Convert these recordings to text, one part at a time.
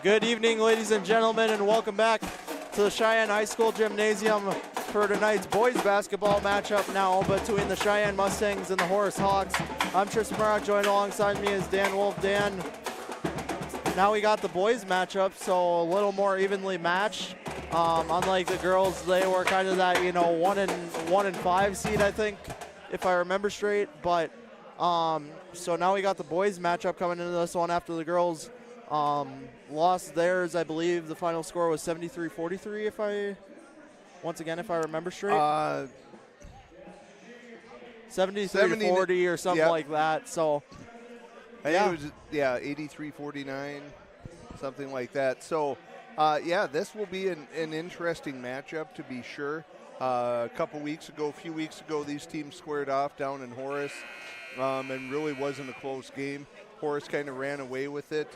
Good evening, ladies and gentlemen, and welcome back to the Cheyenne High School Gymnasium for tonight's boys basketball matchup now between the Cheyenne Mustangs and the Horace Hawks. I'm Tristan Murrock, joined alongside me is Dan Wolf. Dan, now we got the boys matchup, so a little more evenly matched. Unlike the girls, they were kind of that, 1 and 5 seed, I think, if I remember straight. But so now we got the boys matchup coming into this one after the girls lost theirs. I believe the final score was 73-43, if I remember straight. 73-40 or something like that. So I think it was 83-49, something like that. So this will be an interesting matchup to be sure. A few weeks ago, these teams squared off down in Horace, and really wasn't a close game. Horace kind of ran away with it.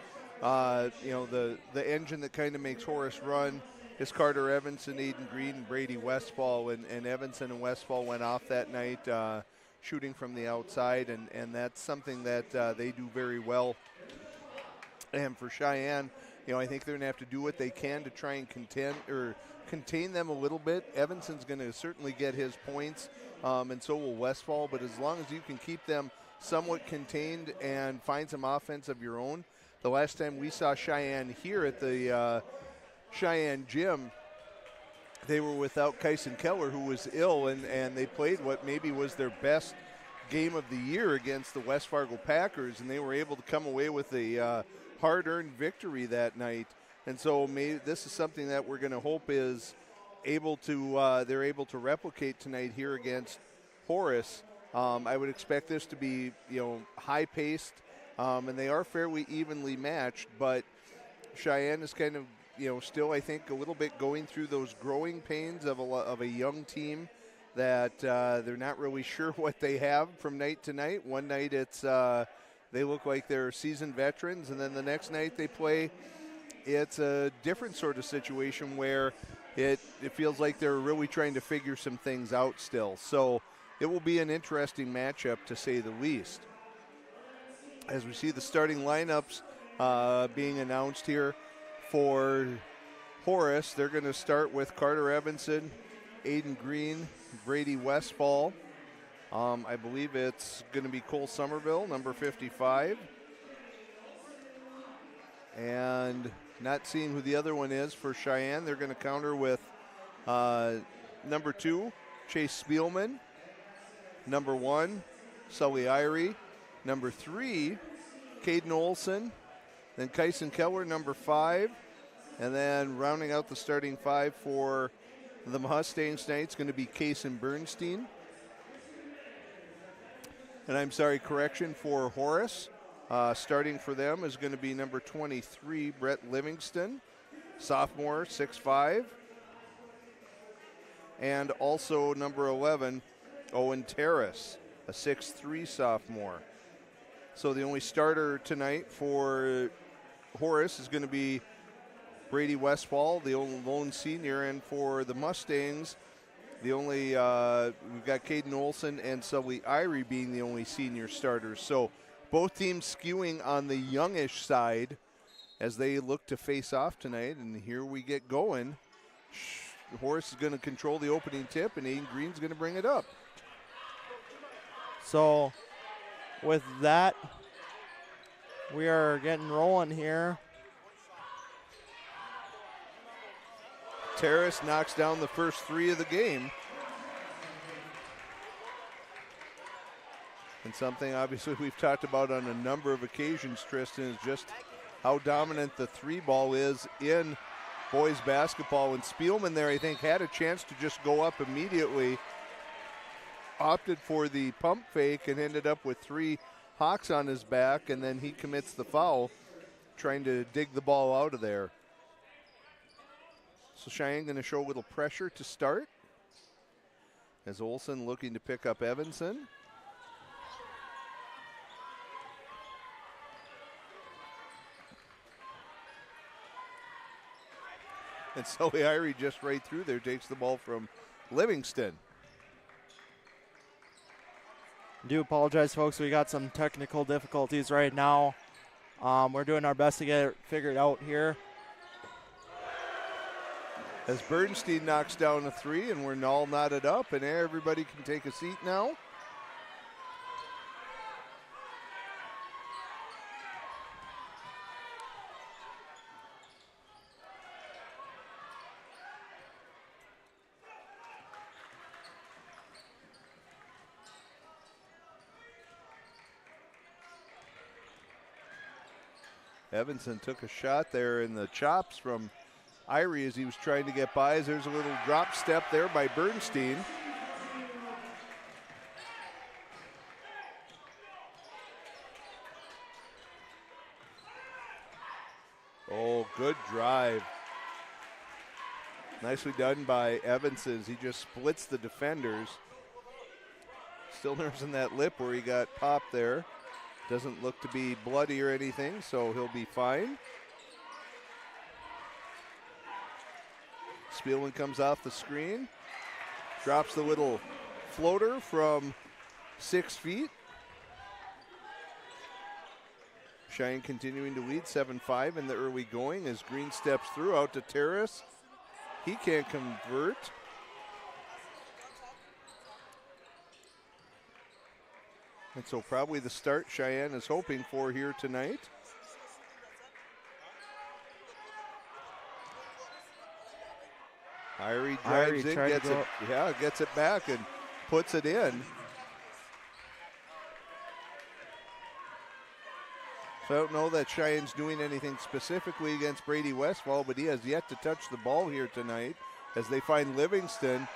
The engine that kind of makes Horace run is Carter Evanson, Aiden Green, and Brady Westfall, and Evanson and Westfall went off that night shooting from the outside, and that's something that they do very well. And for Cheyenne, I think they're going to have to do what they can to try and contain them a little bit. Evanson's going to certainly get his points, and so will Westfall, but as long as you can keep them somewhat contained and find some offense of your own. The last time we saw Cheyenne here at the Cheyenne gym, they were without Kyson Keller, who was ill, and they played what maybe was their best game of the year against the West Fargo Packers, and they were able to come away with a hard-earned victory that night. And so this is something that we're going to hope is they're able to replicate tonight here against Horace. I would expect this to be high-paced. And they are fairly evenly matched, but Cheyenne is kind of, still, I think, a little bit going through those growing pains of a young team that they're not really sure what they have from night to night. One night they look like they're seasoned veterans, and then the next night they play, it's a different sort of situation where it feels like they're really trying to figure some things out still. So it will be an interesting matchup, to say the least. As we see the starting lineups being announced here for Horace, they're going to start with Carter Evanson, Aiden Green, Brady Westfall. I believe it's going to be Cole Somerville, number 55. And not seeing who the other one is for Cheyenne, they're going to counter with number 2, Chase Spielman, number 1, Sully Irie, number 3, Caden Olson, then Kyson Keller, number 5, and then rounding out the starting 5 for the Mustangs tonight is going to be Kason Bernstein. And correction for Horace. Starting for them is going to be number 23, Brett Livingston, sophomore, 6'5", and also number 11, Owen Terrace, a 6'3" sophomore. So the only starter tonight for Horace is going to be Brady Westfall, the lone senior, and for the Mustangs, we've got Caden Olson and Sully Irie being the only senior starters. So both teams skewing on the youngish side as they look to face off tonight, and here we get going. Horace is going to control the opening tip, and Aiden Green's going to bring it up. So with that, we are getting rolling here. Terrace knocks down the first 3 of the game. And something obviously we've talked about on a number of occasions, Tristan, is just how dominant the 3-ball is in boys basketball. And Spielman there, I think, had a chance to just go up immediately, opted for the pump fake and ended up with 3 Hawks on his back, and then he commits the foul, trying to dig the ball out of there. So Cheyenne going to show a little pressure to start, as Olson looking to pick up Evanson. And Sully Irie just right through there takes the ball from Livingston. Do apologize, folks. We got some technical difficulties right now. We're doing our best to get it figured out here. as Bernstein knocks down a 3, and we're all knotted up, and everybody can take a seat now. Evanson took a shot there in the chops from Irie as he was trying to get by. As there's a little drop step there by Bernstein. Oh, good drive. Nicely done by Evanson. He just splits the defenders. Still nursing that lip where he got popped there. Doesn't look to be bloody or anything, so he'll be fine. Spielman comes off the screen, drops the little floater from 6 feet. Cheyenne continuing to lead 7-5 in the early going as Green steps through out to Terrace. He can't convert. And so probably the start Cheyenne is hoping for here tonight. Irie drives in, gets it back and puts it in. So I don't know that Cheyenne's doing anything specifically against Brady Westfall, but he has yet to touch the ball here tonight as they find Livingston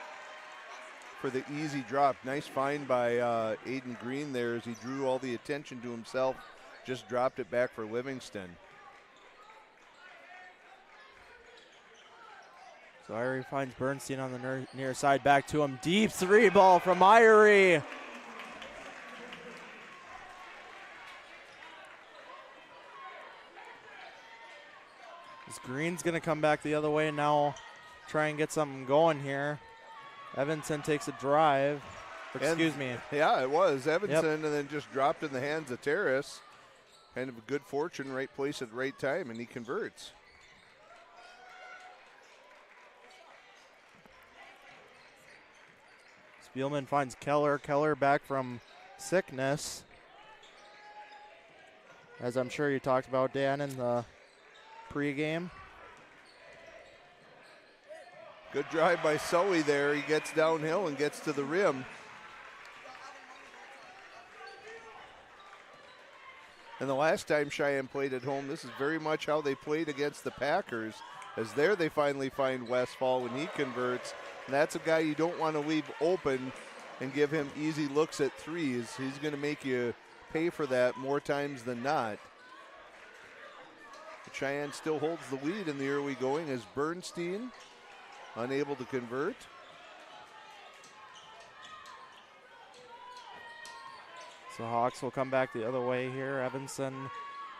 for the easy drop. Nice find by Aiden Green there as he drew all the attention to himself. Just dropped it back for Livingston. So Irie finds Bernstein on the near side, back to him. Deep 3 ball from Irie. This Green's gonna come back the other way now, try and get something going here. Evanson takes a drive. Excuse me. Yeah, it was Evanson, and then just dropped in the hands of Terrace. Kind of a good fortune, right place at the right time, and he converts. Spielman finds Keller. Keller back from sickness, as I'm sure you talked about, Dan, in the pregame. Good drive by Sully there. He gets downhill and gets to the rim. And the last time Cheyenne played at home, this is very much how they played against the Packers, as there they finally find Westfall when he converts. And that's a guy you don't want to leave open and give him easy looks at threes. He's going to make you pay for that more times than not. But Cheyenne still holds the lead in the early going as Bernstein unable to convert. So Hawks will come back the other way here. Evanson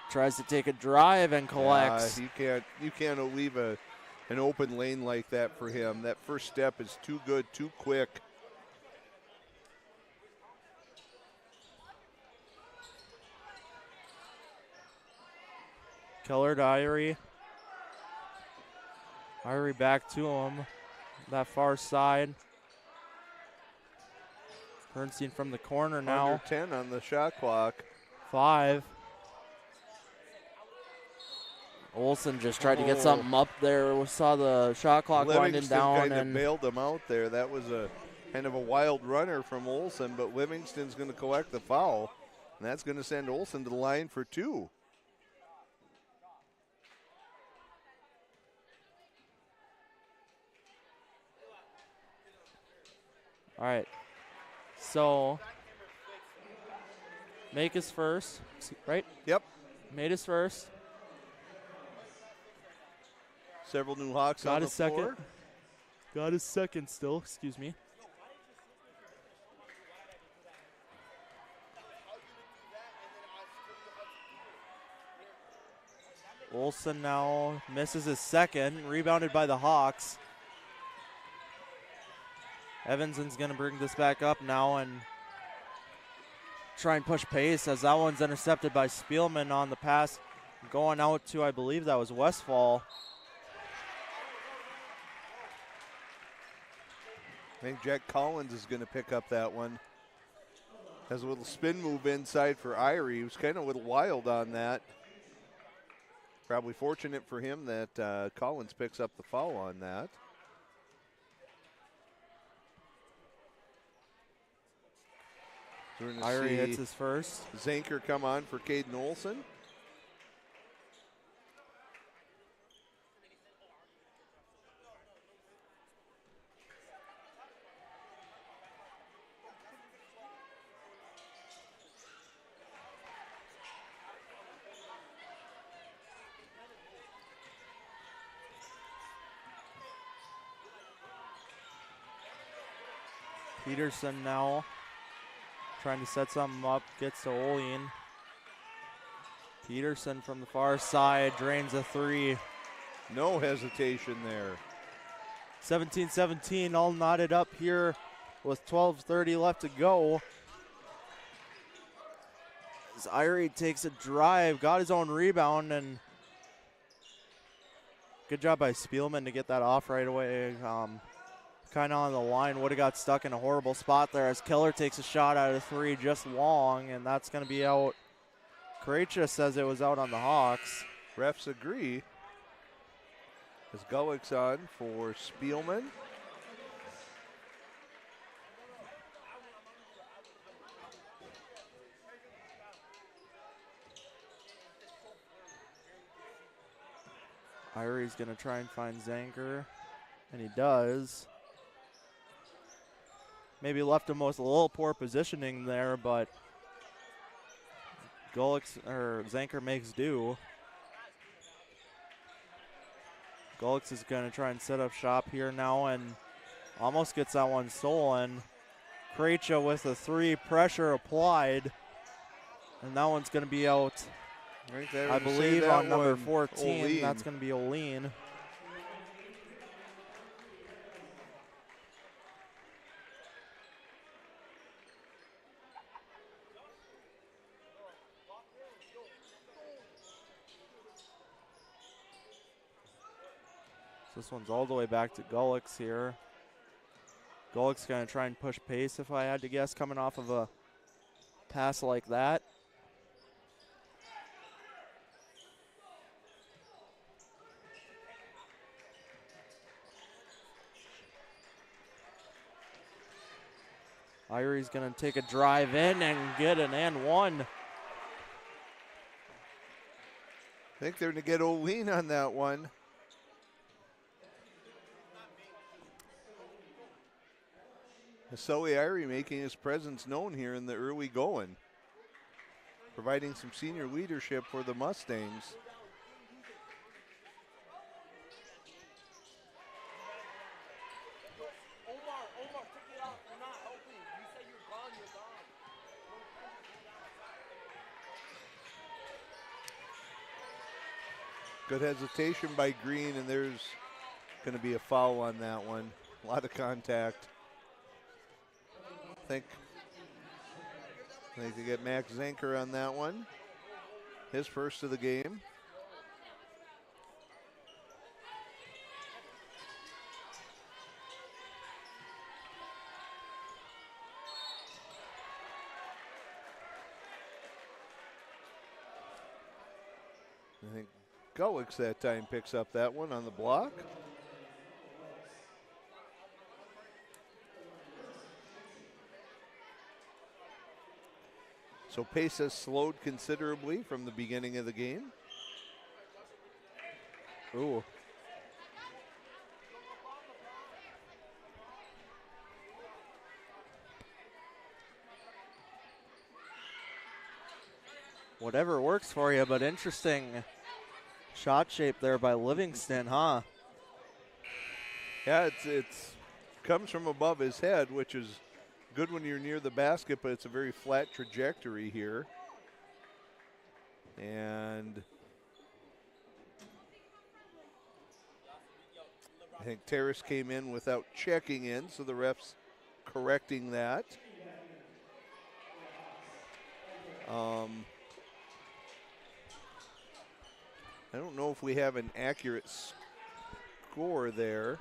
tries to take a drive and collects. You can't leave an open lane like that for him. That first step is too good, too quick. Keller to Irie. Irie back to him. That far side. Bernstein from the corner now. Under 10 on the shot clock. 5. Olsen just tried to get something up there. We saw the shot clock winding down. Livingston kind of bailed him out there. That was a kind of a wild runner from Olsen, but Livingston's going to collect the foul, and that's going to send Olsen to the line for 2. All right. So, make his first, right? Yep. Made his first. Several new Hawks on the floor. Second. Got his second still, excuse me. Olsen now misses his second, rebounded by the Hawks. Evanson's going to bring this back up now and try and push pace, as that one's intercepted by Spielman on the pass going out to, I believe that was Westfall. I think Jack Collins is going to pick up that one. Has a little spin move inside for Irie. He was kind of a little wild on that. Probably fortunate for him that Collins picks up the foul on that. Irie hits his first. Zanker come on for Caden Olson. Peterson now trying to set something up, gets to Olean. Peterson from the far side drains a three. No hesitation there. 17-17, all knotted up here with 12:30 left to go. As Irie takes a drive, got his own rebound, and good job by Spielman to get that off right away. Kind of on the line, would have got stuck in a horrible spot there as Keller takes a shot out of three just long, and that's going to be out. Krejci says it was out on the Hawks. Refs agree. As Gullick's on for Spielman. Irie's going to try and find Zanker, and he does. Maybe left him with a little poor positioning there, but Zanker makes do. Gulix is going to try and set up shop here now and almost gets that one stolen. Krejci with a three, pressure applied, and that one's going to be out. Right there, I believe on number 14. Olean. That's going to be Olean. This one's all the way back to Gulix here. Gulix going to try and push pace, if I had to guess, coming off of a pass like that. Irie's going to take a drive in and get an and one. I think they're going to get Olean on that one. Sully Irie making his presence known here in the early going, providing some senior leadership for the Mustangs. Good hesitation by Green, and there's going to be a foul on that one. A lot of contact. I think they get Max Zanker on that one. His first of the game. I think Gulix that time picks up that one on the block. So pace has slowed considerably from the beginning of the game. Ooh. Whatever works for you, but interesting shot shape there by Livingston, huh? Yeah, it's comes from above his head, which is good when you're near the basket, but it's a very flat trajectory here. And I think Terrace came in without checking in, so the ref's correcting that. I don't know if we have an accurate score there.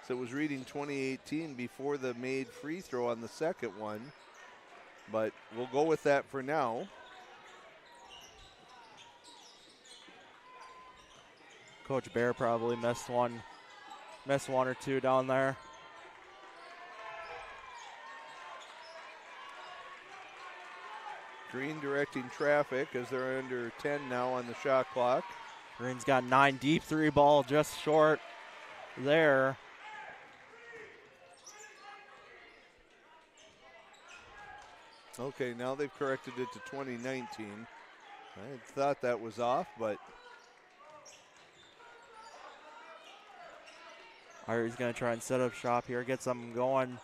So it was reading 2018 before the made free throw on the second one. But we'll go with that for now. Coach Bear probably missed one or two down there. Green directing traffic as they're under 10 now on the shot clock. Green's got 9 deep, 3 ball just short there. Okay, now they've corrected it to 2019. I thought that was off, but Irie's going to try and set up shop here, get something going.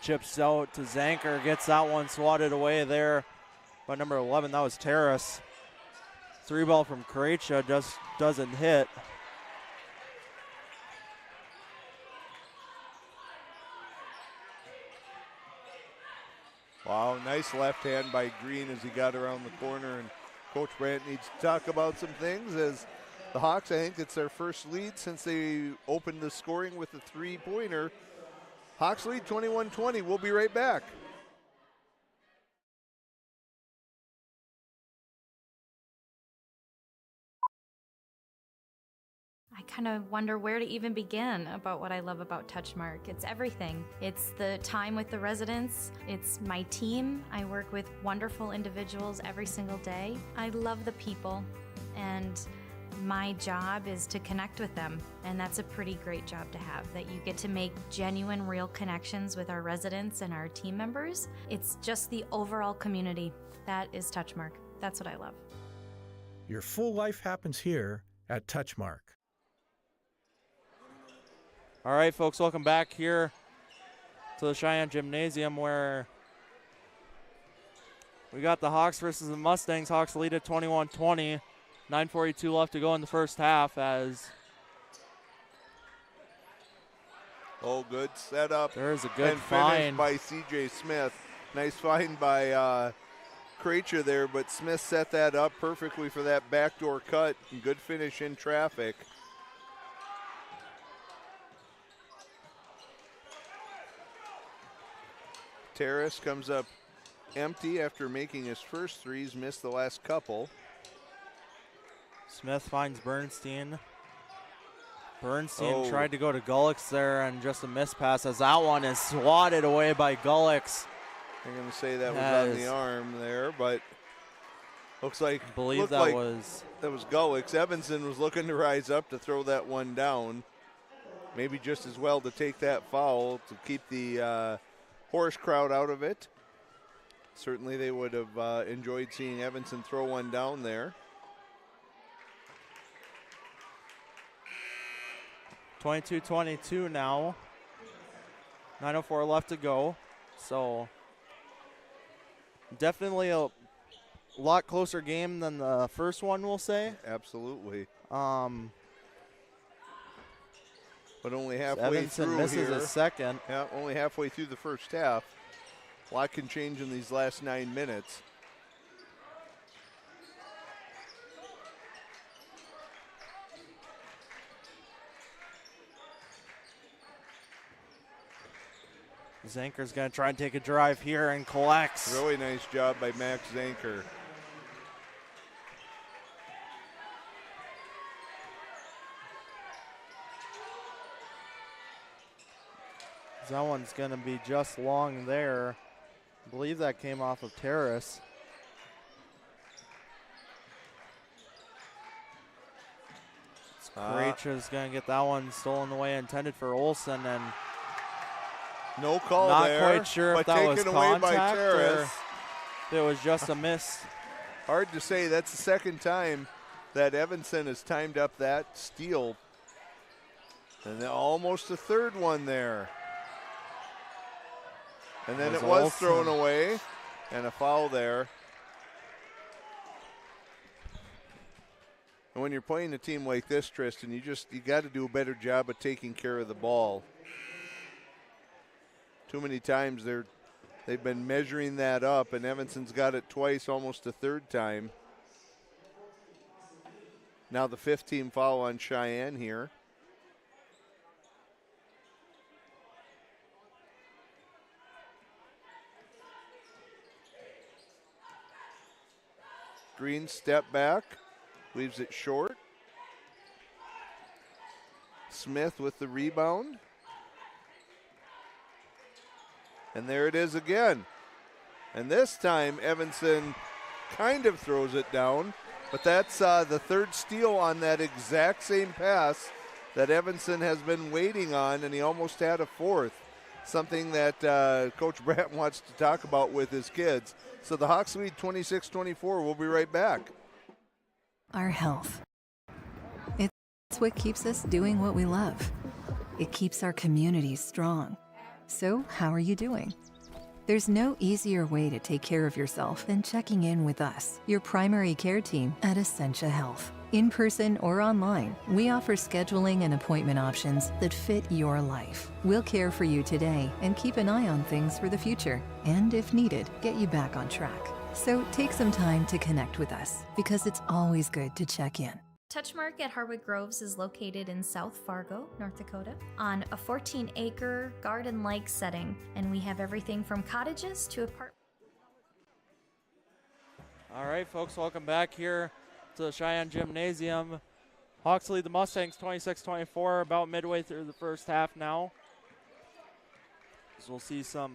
Chips out to Zanker, gets that one swatted away there by number 11. That was Terrace. 3 ball from Croatia just doesn't hit. wow, nice left hand by Green as he got around the corner. And Coach Brandt needs to talk about some things as the Hawks, I think it's their first lead since they opened the scoring with a 3-pointer. Hawks lead 21-20. We'll be right back. I kind of wonder where to even begin about what I love about Touchmark. It's everything. It's the time with the residents. It's my team. I work with wonderful individuals every single day. I love the people, and my job is to connect with them, and that's a pretty great job to have, that you get to make genuine, real connections with our residents and our team members. It's just the overall community. That is Touchmark. That's what I love. Your full life happens here at Touchmark. All right, folks, welcome back here to the Cheyenne Gymnasium where we got the Hawks versus the Mustangs. Hawks lead at 21-20. 9:42 left to go in the first half as good setup. There's a good and find by C.J. Smith. Nice find by Croatia there, but Smith set that up perfectly for that backdoor cut. And good finish in traffic. Terrace comes up empty after making his first threes, missed the last couple. Smith finds Bernstein. Bernstein tried to go to Gullix there and just a miss pass as that one is swatted away by Gullix. I'm going to say that was on the arm there, but looks like I believe that was Gullix. Evanson was looking to rise up to throw that one down. Maybe just as well to take that foul to keep the Horace crowd out of it. Certainly they would have enjoyed seeing Evanson throw one down there. 22-22 now. 9:04 left to go. So definitely a lot closer game than the first one, we'll say. Absolutely. But only halfway Evanson through misses here. a second. Yeah, only halfway through the first half. A lot can change in these last 9 minutes. Zanker's going to try and take a drive here and collects. Really nice job by Max Zanker. That one's going to be just long there. I believe that came off of Terrace. Rachel's going to get that one stolen away, intended for Olsen, and no call not there. quite sure if that was contact or if it was just a miss. Hard to say. That's the second time that Evanson has timed up that steal. And then almost a third one there. And then it was thrown away, and a foul there. And when you're playing a team like this, Tristan, you got to do a better job of taking care of the ball. Too many times they've been measuring that up, and Evanson's got it twice, almost a third time. Now the 5th team foul on Cheyenne here. Green step back, leaves it short. Smith with the rebound. And there it is again. And this time Evanston kind of throws it down, but that's the third steal on that exact same pass that Evanston has been waiting on, and he almost had a fourth. Something that Coach Brandt wants to talk about with his kids. So the Hawks lead 26-24. We'll be right back. Our health. It's what keeps us doing what we love. It keeps our communities strong. So how are you doing? There's no easier way to take care of yourself than checking in with us, your primary care team at Essentia Health. In person or online, we offer scheduling and appointment options that fit your life. We'll care for you today and keep an eye on things for the future. And if needed, get you back on track. So take some time to connect with us, because it's always good to check in. Touchmark at Harwood Groves is located in South Fargo, North Dakota, on a 14-acre garden-like setting, and we have everything from cottages to apartments. All right, folks, welcome back here to the Cheyenne Gymnasium. Hawks lead the Mustangs 26-24, about midway through the first half now. So we'll see some,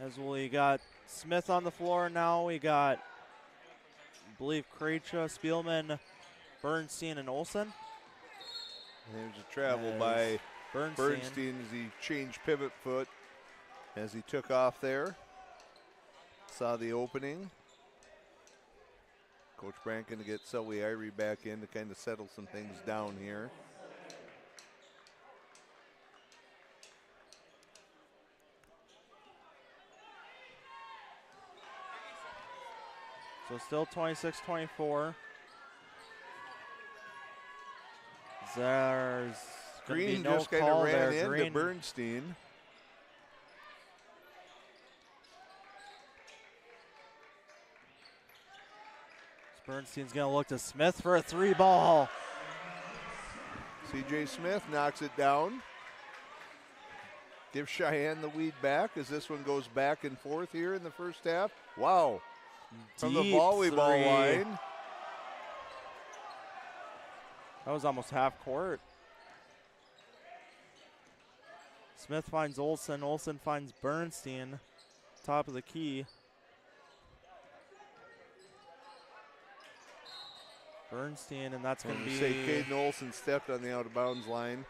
as we got Smith on the floor now. We got, I believe, Kreitcha, Spielman, Bernstein, and Olsen. There's a travel by Bernstein as he changed pivot foot as he took off there. Saw the opening. Coach Brandt going to get Selby Irie back in to kind of settle some things down here. So still 26-24. There's Green no just kind call of ran there. into Green. Bernstein. Bernstein's going to look to Smith for a three ball. C.J. Smith knocks it down. Give Cheyenne the lead back as this one goes back and forth here in the first half. Wow. From the volleyball line. That was almost half court. Smith finds Olsen. Olsen finds Bernstein. Top of the key. Bernstein, and that's going to be... Say Caden Olsen stepped on the out-of-bounds line.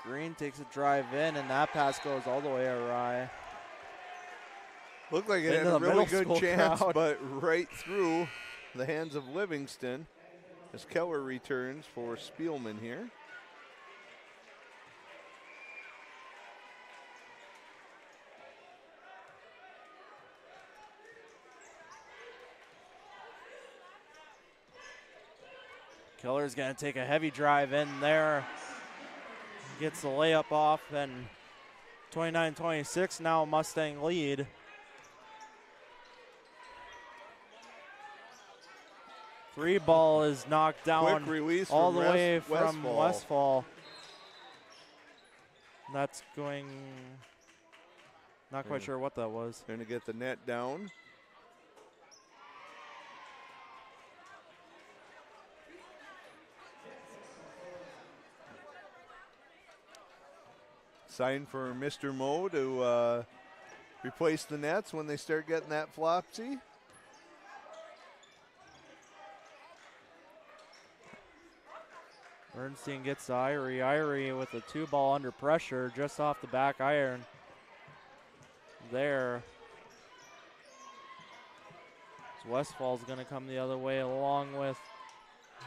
Green takes a drive in, and that pass goes all the way awry. Looked like it had Into a the really middle good school chance, crowd. but right through the hands of Livingston as Keller returns for Spielman here. Keller's going to take a heavy drive in there. Gets the layup off, and 29-26 now Mustang lead. Three ball is knocked down Quick release all from the way from Westfall. Westfall. That's going, not quite sure what that was. Going to get the net down. Sign for Mr. Moe to replace the nets when they start getting that flopsy. Bernstein gets to Irie. Irie with a two ball under pressure just off the back iron there. So Westfall's going to come the other way along with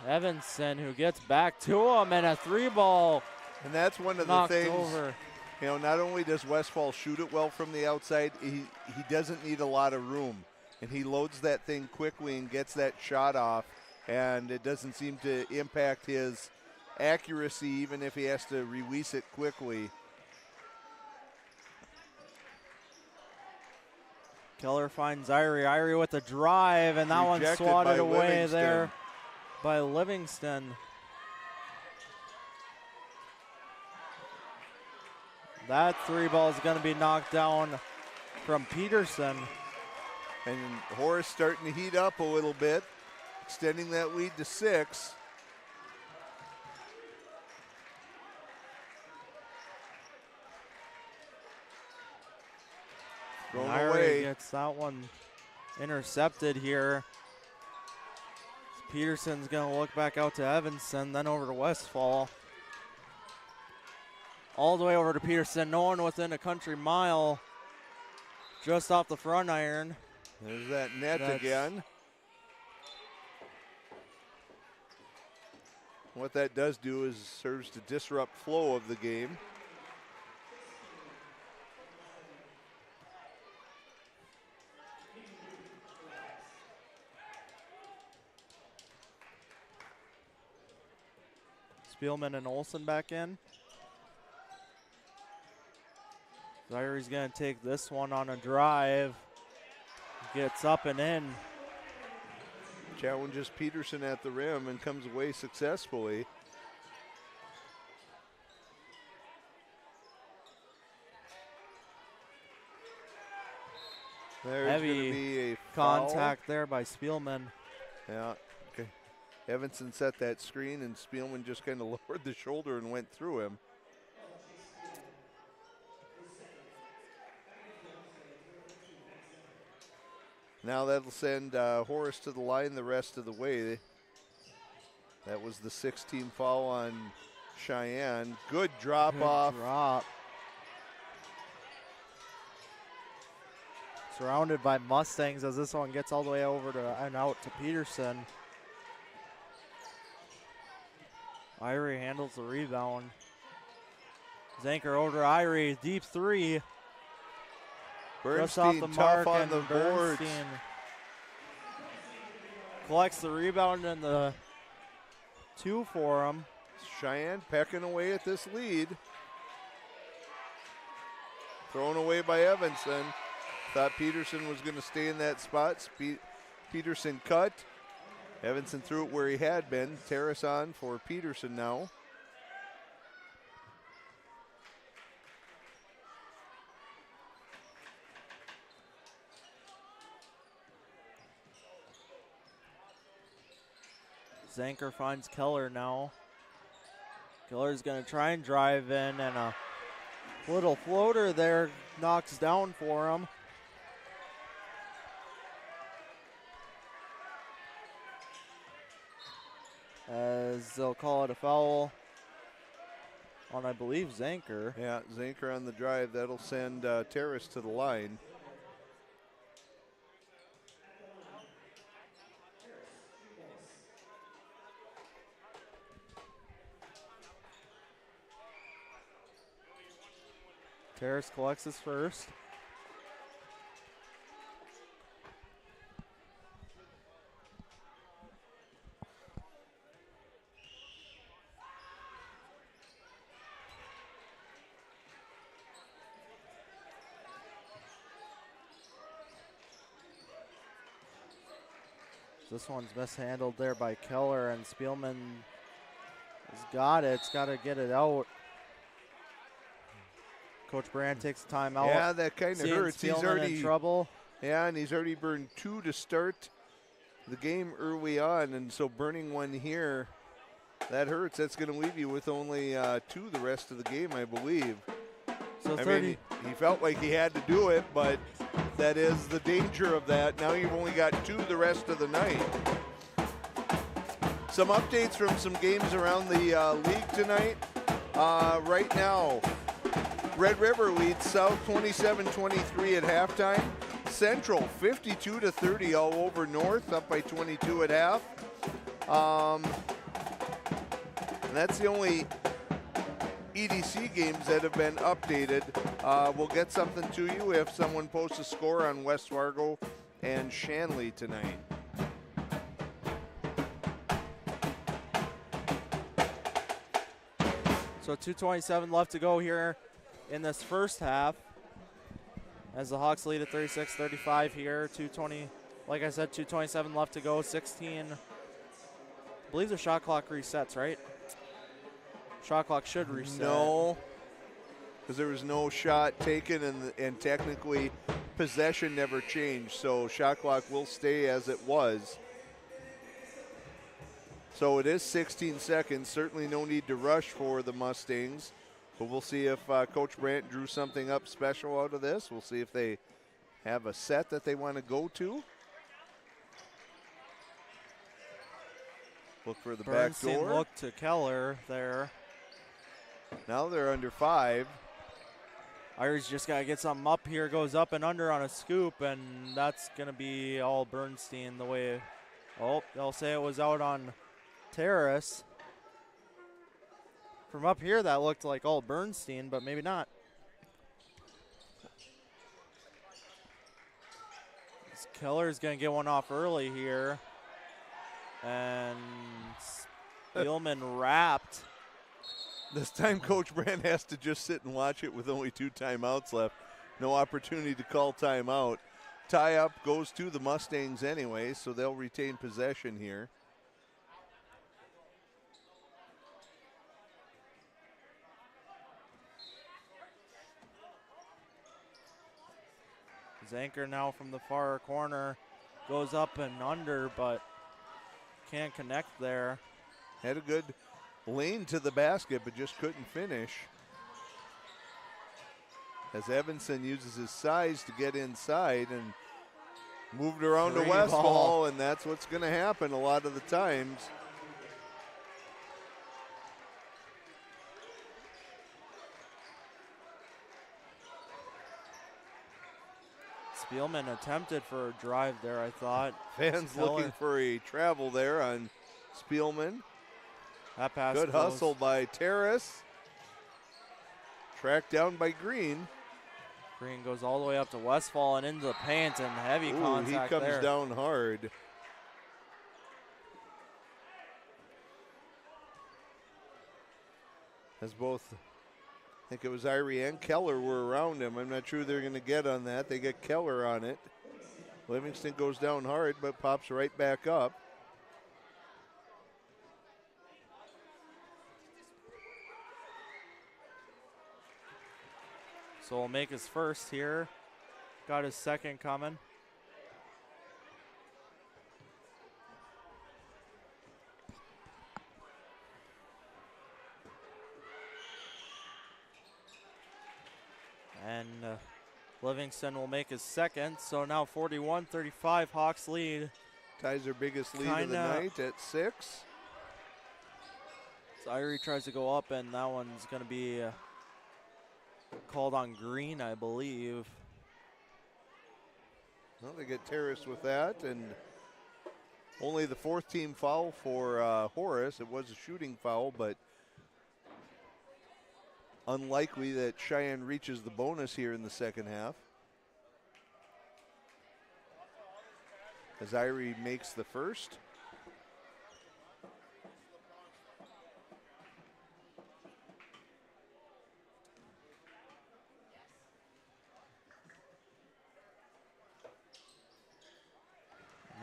Evanson, who gets back to him, and a three ball And that's one of the knocked things over. You know, not only does Westfall shoot it well from the outside, he doesn't need a lot of room. And he loads that thing quickly and gets that shot off, and it doesn't seem to impact his accuracy even if he has to release it quickly. Keller finds Irie. Irie with the drive, and that one's Rejected swatted by away Livingston. there by Livingston. That three ball is going to be knocked down from Peterson. And Horace starting to heat up a little bit, extending that lead to 6. Thrown Irie away. gets that one intercepted here. Peterson's going to look back out to Evanson, then over to Westfall. All the way over to Peterson. No one within a country mile. Just off the front iron. There's that net again. What that does do is serves to disrupt flow of the game. Spielman and Olsen back in. Zyrie's going to take this one on a drive. Gets up and in. Challenges Peterson at the rim and comes away successfully. There's Heavy gonna be a foul. contact there by Spielman. Yeah, okay. Evanson set that screen and Spielman just kind of lowered the shoulder and went through him. Now that'll send Horace to the line the rest of the way. That was the 6th-team foul on Cheyenne. Good drop off. Drop. Surrounded by Mustangs as this one gets all the way over to and out to Peterson. Irie handles the rebound. Zanker over to Irie, deep three. Just off Bernstein the tough mark, on and the boards. Bernstein collects the rebound and the 2 for him. Cheyenne pecking away at this lead. Thrown away by Evanson. Thought Peterson was going to stay in that spot. Peterson cut. Evanson threw it where he had been. Terrace on for Peterson now. Zanker finds Keller now. Keller's going to try and drive in, and a little floater there knocks down for him. As they'll call it a foul on, I believe, Zanker. Yeah, Zanker on the drive. That'll send Terrace to the line. Terrace collects his first. This one's mishandled there by Keller, and Spielman has got it. It's got to get it out. Coach Brand takes the timeout. Yeah, that kind of hurts. He's Spielman already in trouble. Yeah, and he's already burned 2 to start the game early on, and so burning one here, that hurts. That's going to leave you with only 2 the rest of the game, I believe. So I 30. mean, he felt like he had to do it, but that is the danger of that. Now you've only got 2 the rest of the night. Some updates from some games around the league tonight. Right now, Red River leads South 27-23 at halftime. Central 52-30 all over North, up by 22 at half. And that's the only EDC games that have been updated. We'll get something to you if someone posts a score on West Fargo and Shanley tonight. So 2:27 left to go here in this first half, as the Hawks lead at 36-35 here. 2:20, like I said, 2:27 left to go. 16. I believe the shot clock resets, right? Shot clock should reset. No, because there was no shot taken, and technically possession never changed. So shot clock will stay as it was. So it is 16 seconds. Certainly no need to rush for the Mustangs. But we'll see if Coach Brandt drew something up special out of this. We'll see if they have a set that they want to go to. Look for the back door. Look to Keller there. Now they're under 5. Irish just got to get something up here. Goes up and under on a scoop, and that's going to be all Bernstein the way. Oh, they'll say it was out on Terrace. From up here, that looked like all Bernstein, but maybe not. Keller's going to get one off early here. And Spielman wrapped. This time Coach Brandt has to just sit and watch it with only 2 timeouts left. No opportunity to call timeout. Tie-up goes to the Mustangs anyway, so they'll retain possession here. Zanker now from the far corner goes up and under, but can't connect there. Had a good lane to the basket, but just couldn't finish. As Evanson uses his size to get inside and moved around to Westfall, and that's what's going to happen a lot of the times. Spielman attempted for a drive there, I thought. Fans looking for a travel there on Spielman. That pass good close. Hustle by Terrace. Tracked down by Green. Green goes all the way up to Westfall and into the paint, and heavy contact he comes there. down hard. As both, I think it was Irie and Keller were around him. I'm not sure they're going to get on that. They get Keller on it. Livingston goes down hard, but pops right back up. So we'll make his first here. Got his second coming. And Livingston will make his second. So now 41-35, Hawks lead. Ties their biggest lead of the night at 6. So Irie tries to go up, and that one's going to be called on Green, I believe. Well, they get Terrace with that, and only the 4th team foul for Horace. It was a shooting foul, but unlikely that Cheyenne reaches the bonus here in the second half. As Irie makes the first.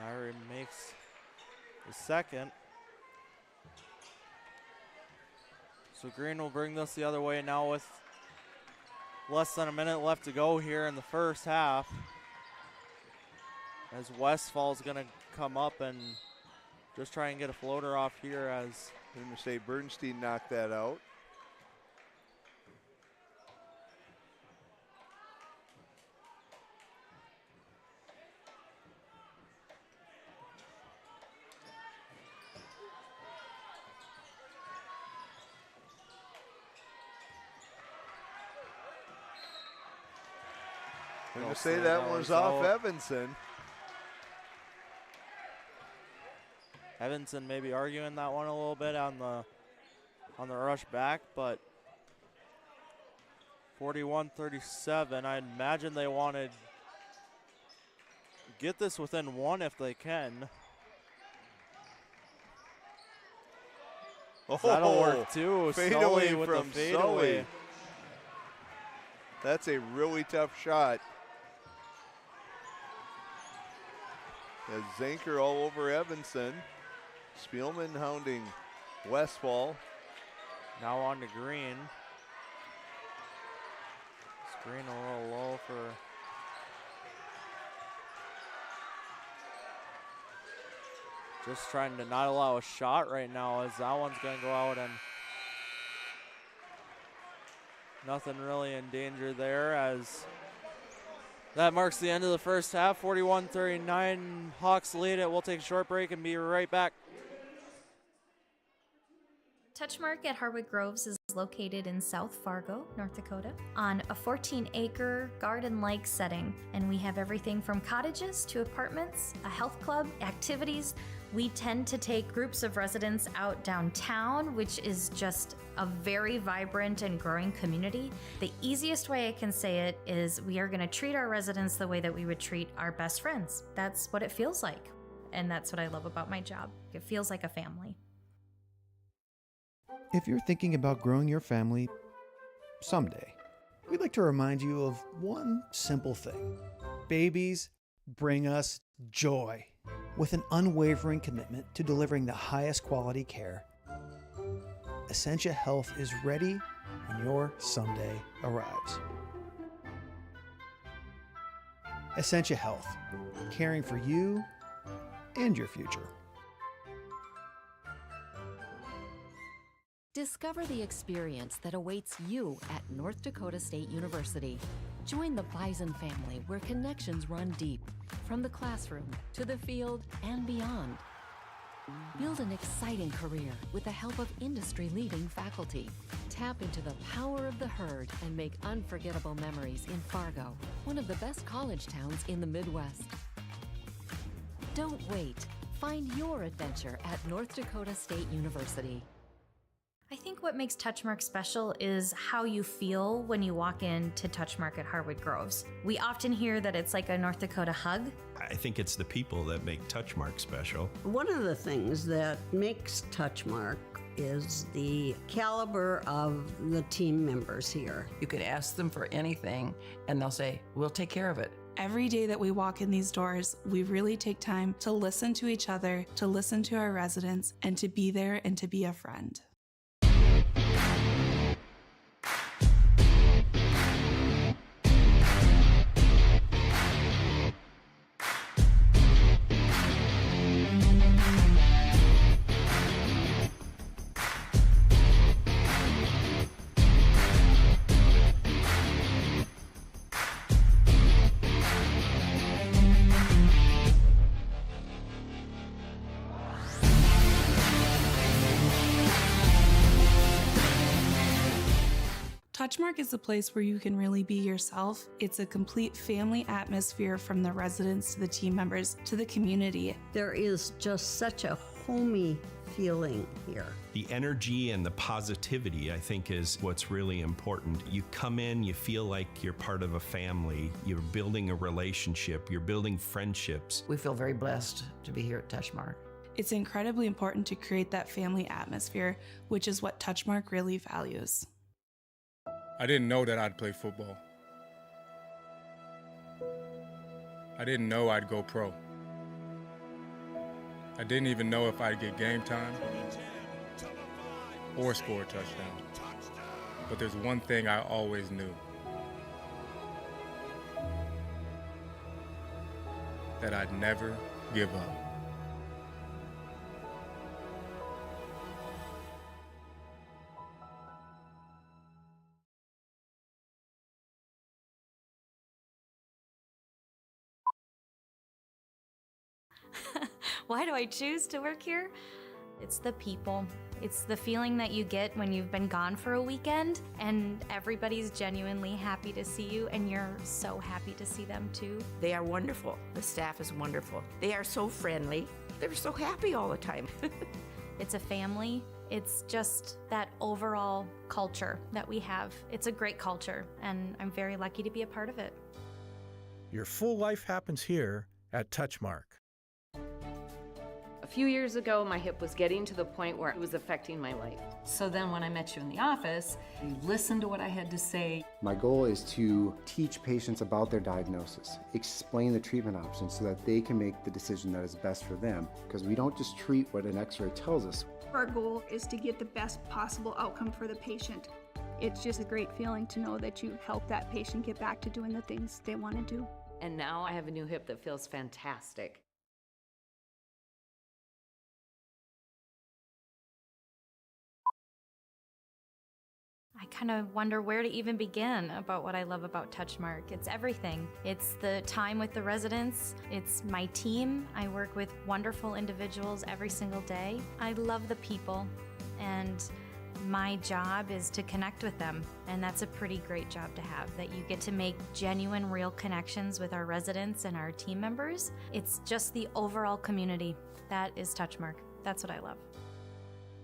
Irie makes the second. So Green will bring this the other way now with less than a minute left to go here in the first half. As Westfall's going to come up and just try and get a floater off here, as I'm going to say Bernstein knocked that out. I'm going to say that one was off Evanson. Evanson maybe arguing that one a little bit on the rush back, but 41-37. I imagine they want to get this within one if they can. Oh, that'll work too. Fadeaway Sully with from the fadeaway. Sully. That's a really tough shot. As Zanker all over Evanson. Spielman hounding Westfall. Now on to Green. Green a little low for. Just trying to not allow a shot right now, as that one's going to go out, and nothing really in danger there, as that marks the end of the first half. 41-39, Hawks lead it. We'll take a short break and be right back. Touchmark at Harwood Groves is located in South Fargo, North Dakota, on a 14-acre garden-like setting, and we have everything from cottages to apartments, a health club, activities. We tend to take groups of residents out downtown, which is just a very vibrant and growing community. The easiest way I can say it is we are going to treat our residents the way that we would treat our best friends. That's what it feels like, and that's what I love about my job. It feels like a family. If you're thinking about growing your family someday, we'd like to remind you of one simple thing. Babies bring us joy. With an unwavering commitment to delivering the highest quality care, Essentia Health is ready when your someday arrives. Essentia Health, caring for you and your future. Discover the experience that awaits you at North Dakota State University. Join the Bison family where connections run deep, from the classroom to the field and beyond. Build an exciting career with the help of industry-leading faculty. Tap into the power of the herd and make unforgettable memories in Fargo, one of the best college towns in the Midwest. Don't wait. Find your adventure at North Dakota State University. I think what makes Touchmark special is how you feel when you walk into Touchmark at Harwood Groves. We often hear that it's like a North Dakota hug. I think it's the people that make Touchmark special. One of the things that makes Touchmark is the caliber of the team members here. You could ask them for anything and they'll say, we'll take care of it. Every day that we walk in these doors, we really take time to listen to each other, to listen to our residents, and to be there and to be a friend. Touchmark is a place where you can really be yourself. It's a complete family atmosphere, from the residents to the team members to the community. There is just such a homey feeling here. The energy and the positivity, I think, is what's really important. You come in, you feel like you're part of a family, you're building a relationship, you're building friendships. We feel very blessed to be here at Touchmark. It's incredibly important to create that family atmosphere, which is what Touchmark really values. I didn't know that I'd play football. I didn't know I'd go pro. I didn't even know if I'd get game time or score a touchdown. But there's one thing I always knew. That I'd never give up. Why do I choose to work here? It's the people. It's the feeling that you get when you've been gone for a weekend and everybody's genuinely happy to see you and you're so happy to see them too. They are wonderful. The staff is wonderful. They are so friendly. They're so happy all the time. It's a family. It's just that overall culture that we have. It's a great culture, and I'm very lucky to be a part of it. Your full life happens here at Touchmark. A few years ago, my hip was getting to the point where it was affecting my life. So then when I met you in the office, you listened to what I had to say. My goal is to teach patients about their diagnosis, explain the treatment options so that they can make the decision that is best for them, because we don't just treat what an x-ray tells us. Our goal is to get the best possible outcome for the patient. It's just a great feeling to know that you help that patient get back to doing the things they want to do. And now I have a new hip that feels fantastic. I kind of wonder where to even begin about what I love about Touchmark. It's everything. It's the time with the residents. It's my team. I work with wonderful individuals every single day. I love the people, and my job is to connect with them. And that's a pretty great job to have, that you get to make genuine, real connections with our residents and our team members. It's just the overall community. That is Touchmark. That's what I love.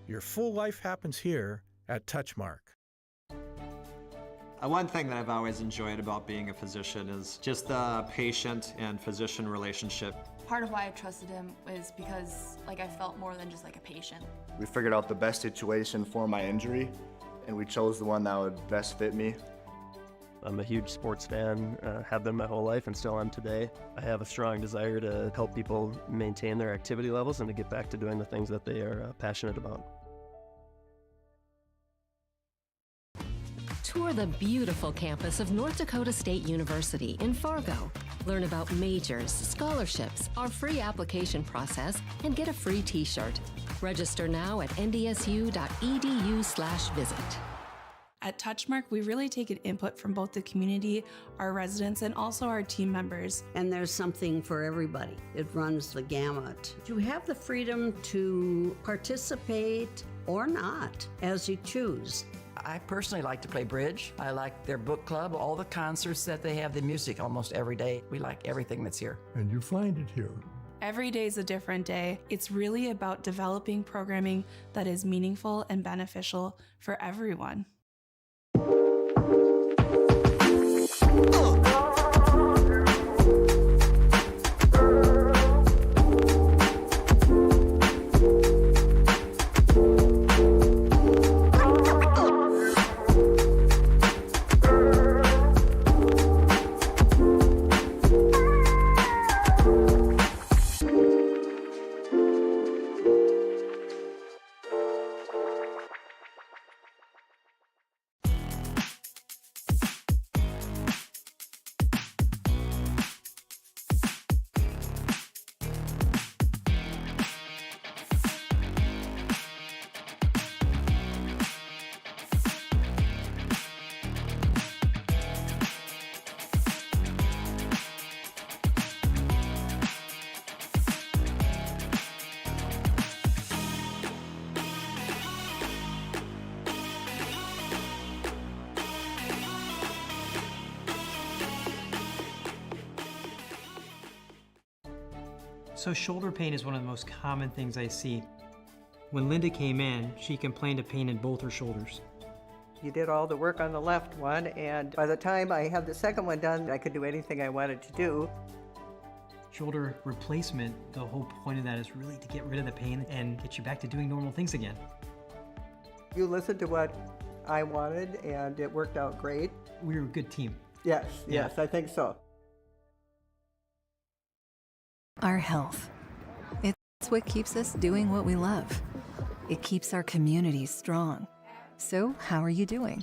Your full life happens here at Touchmark. One thing that I've always enjoyed about being a physician is just the patient and physician relationship. Part of why I trusted him is because I felt more than just a patient. We figured out the best situation for my injury, and we chose the one that would best fit me. I'm a huge sports fan, have been my whole life and still am today. I have a strong desire to help people maintain their activity levels and to get back to doing the things that they are passionate about. Tour the beautiful campus of North Dakota State University in Fargo. Learn about majors, scholarships, our free application process, and get a free t-shirt. Register now at ndsu.edu/visit. At Touchmark, we really take an input from both the community, our residents, and also our team members. And there's something for everybody. It runs the gamut. You have the freedom to participate or not, as you choose. I personally like to play bridge. I like their book club, all the concerts that they have, the music almost every day. We like everything that's here. And you find it here. Every day is a different day. It's really about developing programming that is meaningful and beneficial for everyone. So shoulder pain is one of the most common things I see. When Linda came in, she complained of pain in both her shoulders. You did all the work on the left one, and by the time I had the second one done, I could do anything I wanted to do. Shoulder replacement, the whole point of that is really to get rid of the pain and get you back to doing normal things again. You listened to what I wanted, and it worked out great. We were a good team. Yes, yes, I think so. Our health. It's what keeps us doing what we love. It keeps our communities strong. So, how are you doing?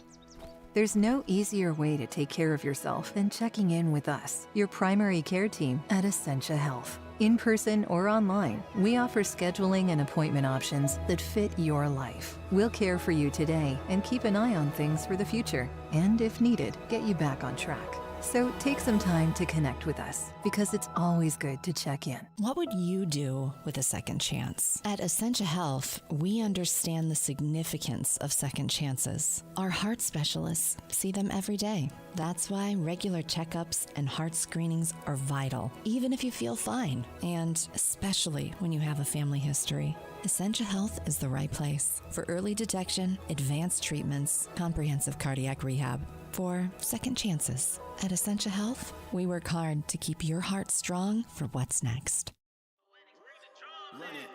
There's no easier way to take care of yourself than checking in with us, your primary care team at Essentia Health. In person or online, we offer scheduling and appointment options that fit your life. We'll care for you today and keep an eye on things for the future. And if needed, get you back on track. So take some time to connect with us, because it's always good to check in. What would you do with a second chance? At Essentia Health, we understand the significance of second chances. Our heart specialists see them every day. That's why regular checkups and heart screenings are vital, even if you feel fine, and especially when you have a family history. Essentia Health is the right place for early detection, advanced treatments, comprehensive cardiac rehab, for second chances. At Essentia Health, we work hard to keep your heart strong for what's next.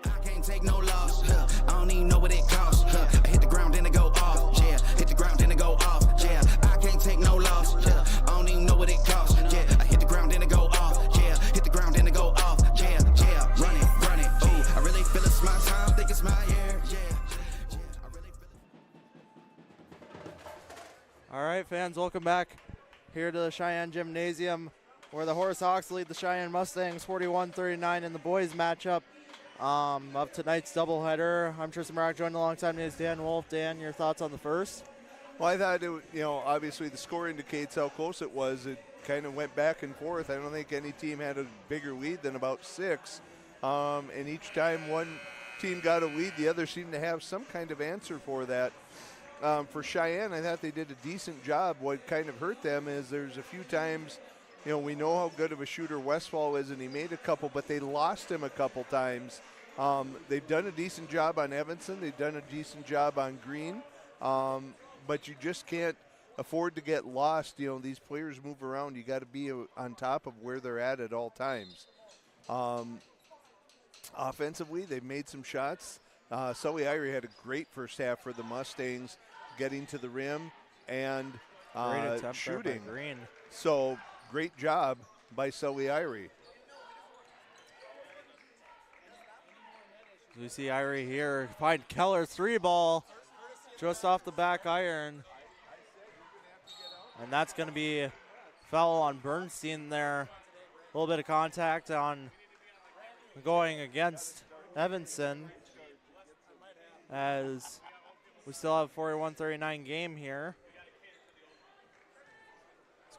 I can't take no loss. I don't even know what it costs. I hit the ground, then it go off. Yeah, hit the ground, then it go off. Yeah, I can't take no loss. I don't even know what it costs. Yeah, I hit the ground, then it go off. Yeah, hit the ground, then it go off. Yeah, run it. Ooh, I really feel it's my time. Think it's my year. Yeah. All right, fans, welcome back here to the Cheyenne Gymnasium, where the Horace Hawks lead the Cheyenne Mustangs 41-39 in the boys matchup of tonight's doubleheader. I'm Tristan Marak, joined alongside me is Dan Wolf. Dan, your thoughts on the first? Well, I thought, obviously the score indicates how close it was. It kind of went back and forth. I don't think any team had a bigger lead than about 6. And each time one team got a lead, the other seemed to have some kind of answer for that. For Cheyenne, I thought they did a decent job. What kind of hurt them is there's a few times, we know how good of a shooter Westfall is, and he made a couple, but they lost him a couple times. They've done a decent job on Evanson. They've done a decent job on Green. But you just can't afford to get lost. These players move around. You got to be on top of where they're at all times. Offensively, they've made some shots. Sully Irie had a great first half for the Mustangs, getting to the rim and shooting. Green. So great job by Sully Irie. We see Irie here find Keller's 3-ball just off the back iron. And that's going to be a foul on Bernstein there. A little bit of contact on going against Evanson, as we still have 41-39 game here.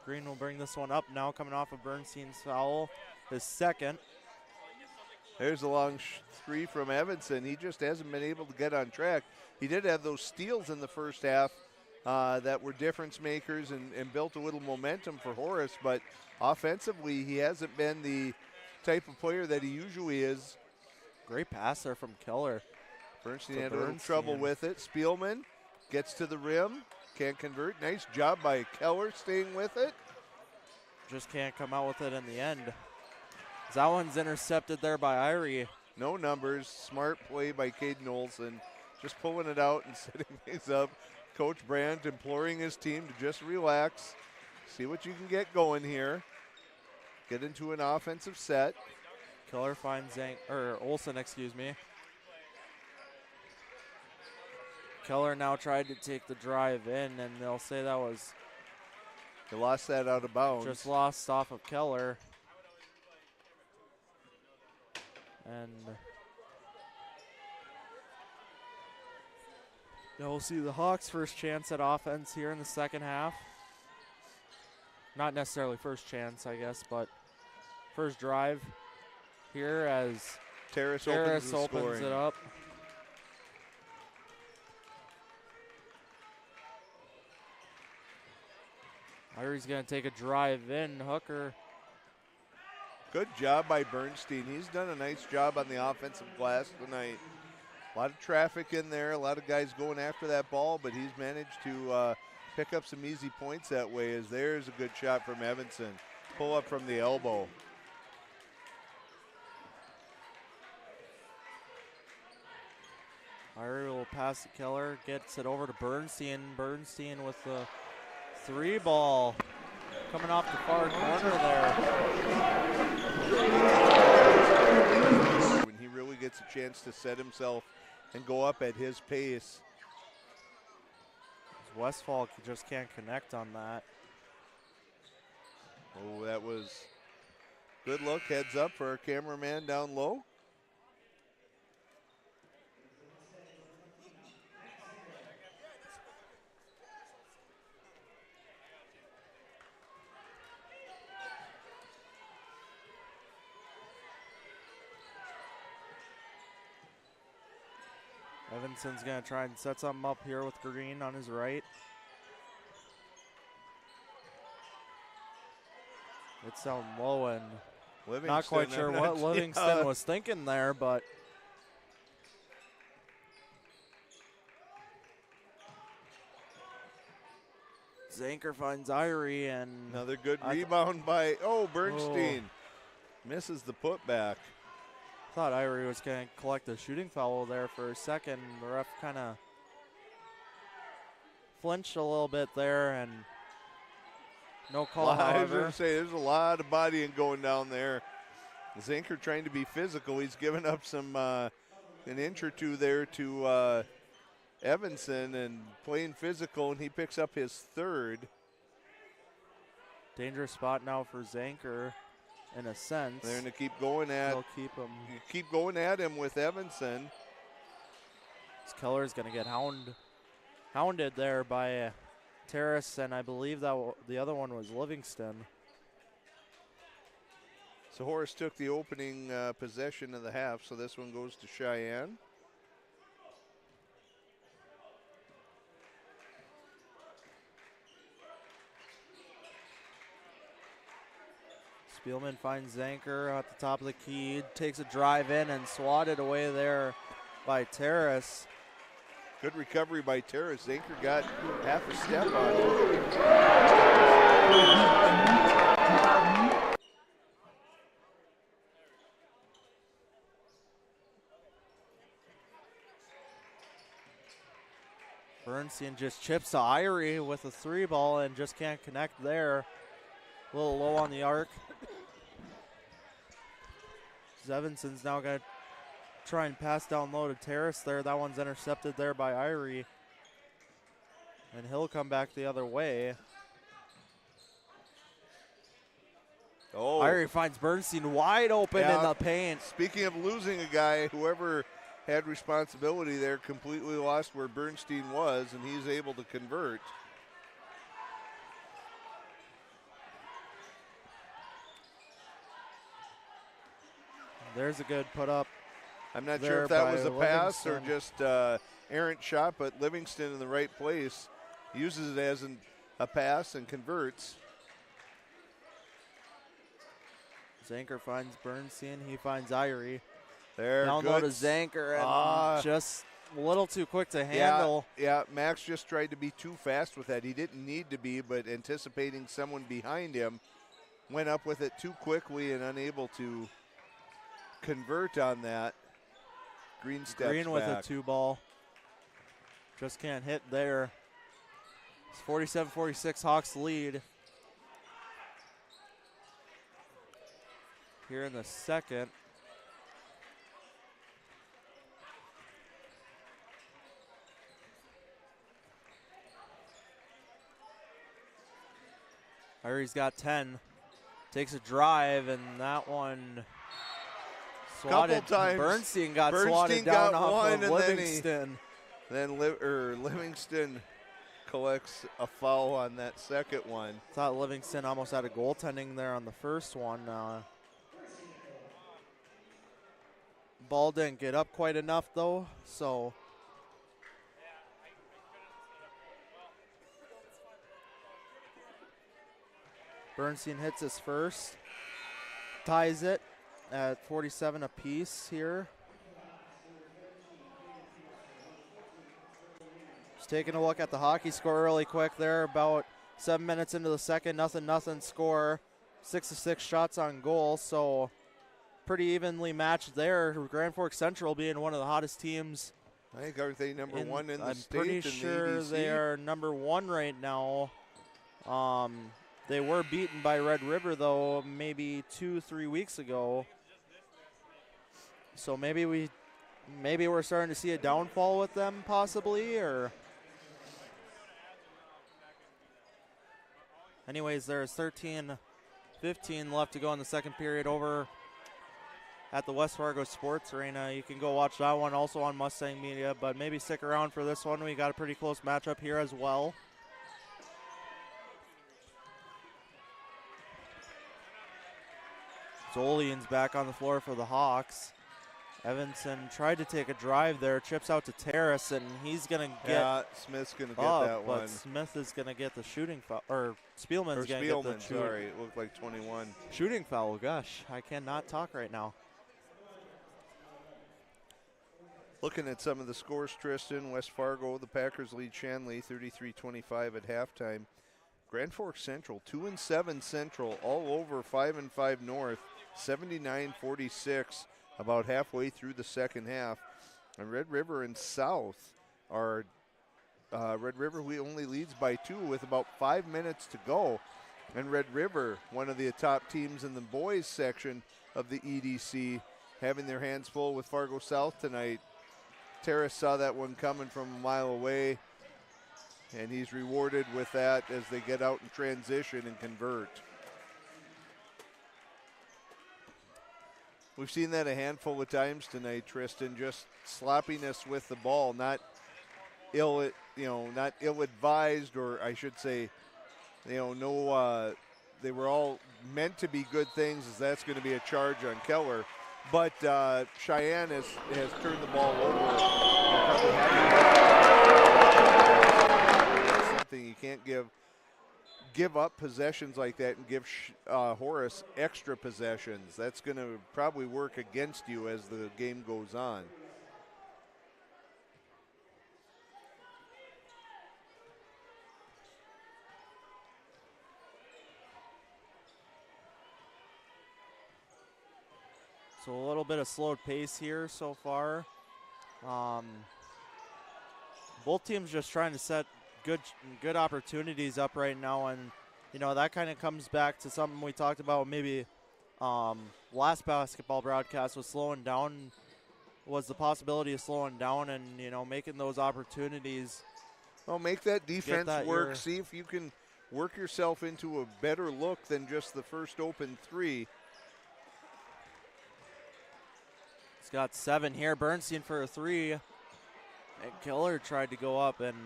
Green will bring this one up now, coming off of Bernstein's foul, his second. There's a long three from Evanson. He just hasn't been able to get on track. He did have those steals in the first half that were difference makers and built a little momentum for Horace, but offensively he hasn't been the type of player that he usually is. Great pass there from Keller. Bernstein had a little trouble with it. Spielman gets to the rim, can't convert. Nice job by Keller staying with it. Just can't come out with it in the end. That one's intercepted there by Irie. No numbers. Smart play by Caden Olsen. Just pulling it out and setting things up. Coach Brandt imploring his team to just relax. See what you can get going here. Get into an offensive set. Keller finds Olsen, excuse me. Keller now tried to take the drive in, and they'll say that was... They lost that out of bounds. Just lost off of Keller. And we'll see the Hawks' first chance at offense here in the second half. Not necessarily first chance, I guess, but first drive here as Terrace opens it up. Irie's going to take a drive in. Hooker. Good job by Bernstein. He's done a nice job on the offensive glass tonight. A lot of traffic in there, a lot of guys going after that ball, but he's managed to pick up some easy points that way, as there's a good shot from Evanson. Pull up from the elbow. Irie will pass to Keller, gets it over to Bernstein. Bernstein with the 3-ball coming off the far corner there. When he really gets a chance to set himself and go up at his pace. Westfall just can't connect on that. Oh, that was good look. Heads up for our cameraman down low. Evanson's going to try and set something up here with Green on his right. It's down low, and Livingston, not quite sure what Livingston was thinking there, but Zanker finds Irie, and another good rebound by Bernstein. Misses the putback. Thought Irie was going to collect a shooting foul there for a second. The ref kind of flinched a little bit there, and no call. I was going to say, there's a lot of bodying going down there. Zanker trying to be physical. He's given up some an inch or two there to Evanson and playing physical, and he picks up his third. Dangerous spot now for Zanker in a sense. They're going to keep going at. They'll keep him. You keep going at him with Evanson. Keller's going to get hounded there by Terrace, and I believe that the other one was Livingston. So Horace took the opening possession of the half, so this one goes to Cheyenne. Spielman finds Zanker at the top of the key, takes a drive in and swatted away there by Terrace. Good recovery by Terrace. Zanker got half a step on it. Bernstein just chips to Irie with a 3-ball and just can't connect there. A little low on the arc. Evanson's now going to try and pass down low to Terrace there. That one's intercepted there by Irie. And he'll come back the other way. Oh. Irie finds Bernstein wide open in the paint. Speaking of losing a guy, whoever had responsibility there completely lost where Bernstein was, and he's able to convert. There's a good put up. I'm not sure if that was a pass or just errant shot, but Livingston in the right place uses it as a pass and converts. Zanker finds Bernstein. He finds Irie. There, down low to Zanker, and just a little too quick to handle. Yeah, Max just tried to be too fast with that. He didn't need to be, but anticipating someone behind him, went up with it too quickly and unable to convert on that. Green steps Green with back. a 2-ball. Just can't hit there. It's 47-46 Hawks lead. Here in the second. Irie's got 10. Takes a drive, and that one swatted. Couple times. Bernstein got swatted down off of Livingston. Then Livingston collects a foul on that second one. Thought Livingston almost had a goaltending there on the first one. Ball didn't get up quite enough though, so Bernstein hits his first, ties it at 47 apiece here. Just taking a look at the hockey score really quick there. About 7 minutes into the second, nothing score. 6-6 shots on goal, so pretty evenly matched there. Grand Forks Central being one of the hottest teams. I think are they number one in the state? I'm pretty sure they are number one right now. They were beaten by Red River though, maybe 2-3 weeks ago. So maybe we're starting to see a downfall with them possibly, or anyways, there's 13-15 left to go in the second period over at the West Fargo Sports Arena. You can go watch that one also on Mustang Media, but maybe stick around for this one. We got a pretty close matchup here as well. Zolian's back on the floor for the Hawks. Evanson tried to take a drive there, chips out to Terrace, and he's going to get. Yeah, Smith's going to get up, that one. But Smith is going to get the shooting foul, or Spielman's going to get the sorry, it looked like 21. Shooting foul, gosh, I cannot talk right now. Looking at some of the scores, Tristan, West Fargo, the Packers lead Shanley 33-25 at halftime. Grand Forks Central, 2-7 Central, all over 5-5 North, 79-46. About halfway through the second half. And Red River and South are, Red River only leads by 2 with about 5 minutes to go. And Red River, one of the top teams in the boys section of the EDC, having their hands full with Fargo South tonight. Terrace saw that one coming from a mile away, and he's rewarded with that as they get out in transition and convert. We've seen that a handful of times tonight, Tristan. Just sloppiness with the ball, not ill-advised, or I should say, they were all meant to be good things, as that's going to be a charge on Keller. But Cheyenne has turned the ball over. That's something you can't give up possessions like that and give Horace extra possessions. That's going to probably work against you as the game goes on. So a little bit of slowed pace here so far. Both teams just trying to set good opportunities up right now, and that kind of comes back to something we talked about maybe last basketball broadcast was the possibility of slowing down and making those opportunities. Well, make that defense work. See if you can work yourself into a better look than just the first open three. He's got 7 here. Bernstein for a 3. And Keller tried to go up, and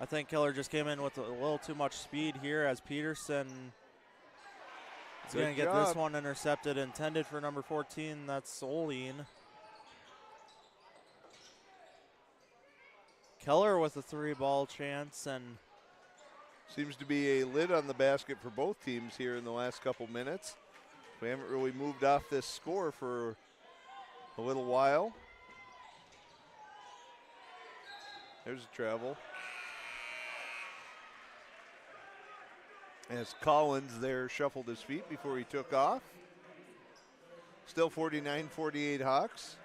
I think Keller just came in with a little too much speed here as Peterson is going to get this one intercepted. Intended for number 14. That's Soline. Keller with a 3-ball chance, and seems to be a lid on the basket for both teams here in the last couple minutes. We haven't really moved off this score for a little while. There's a travel. As Collins there shuffled his feet before he took off. Still 49-48 Hawks.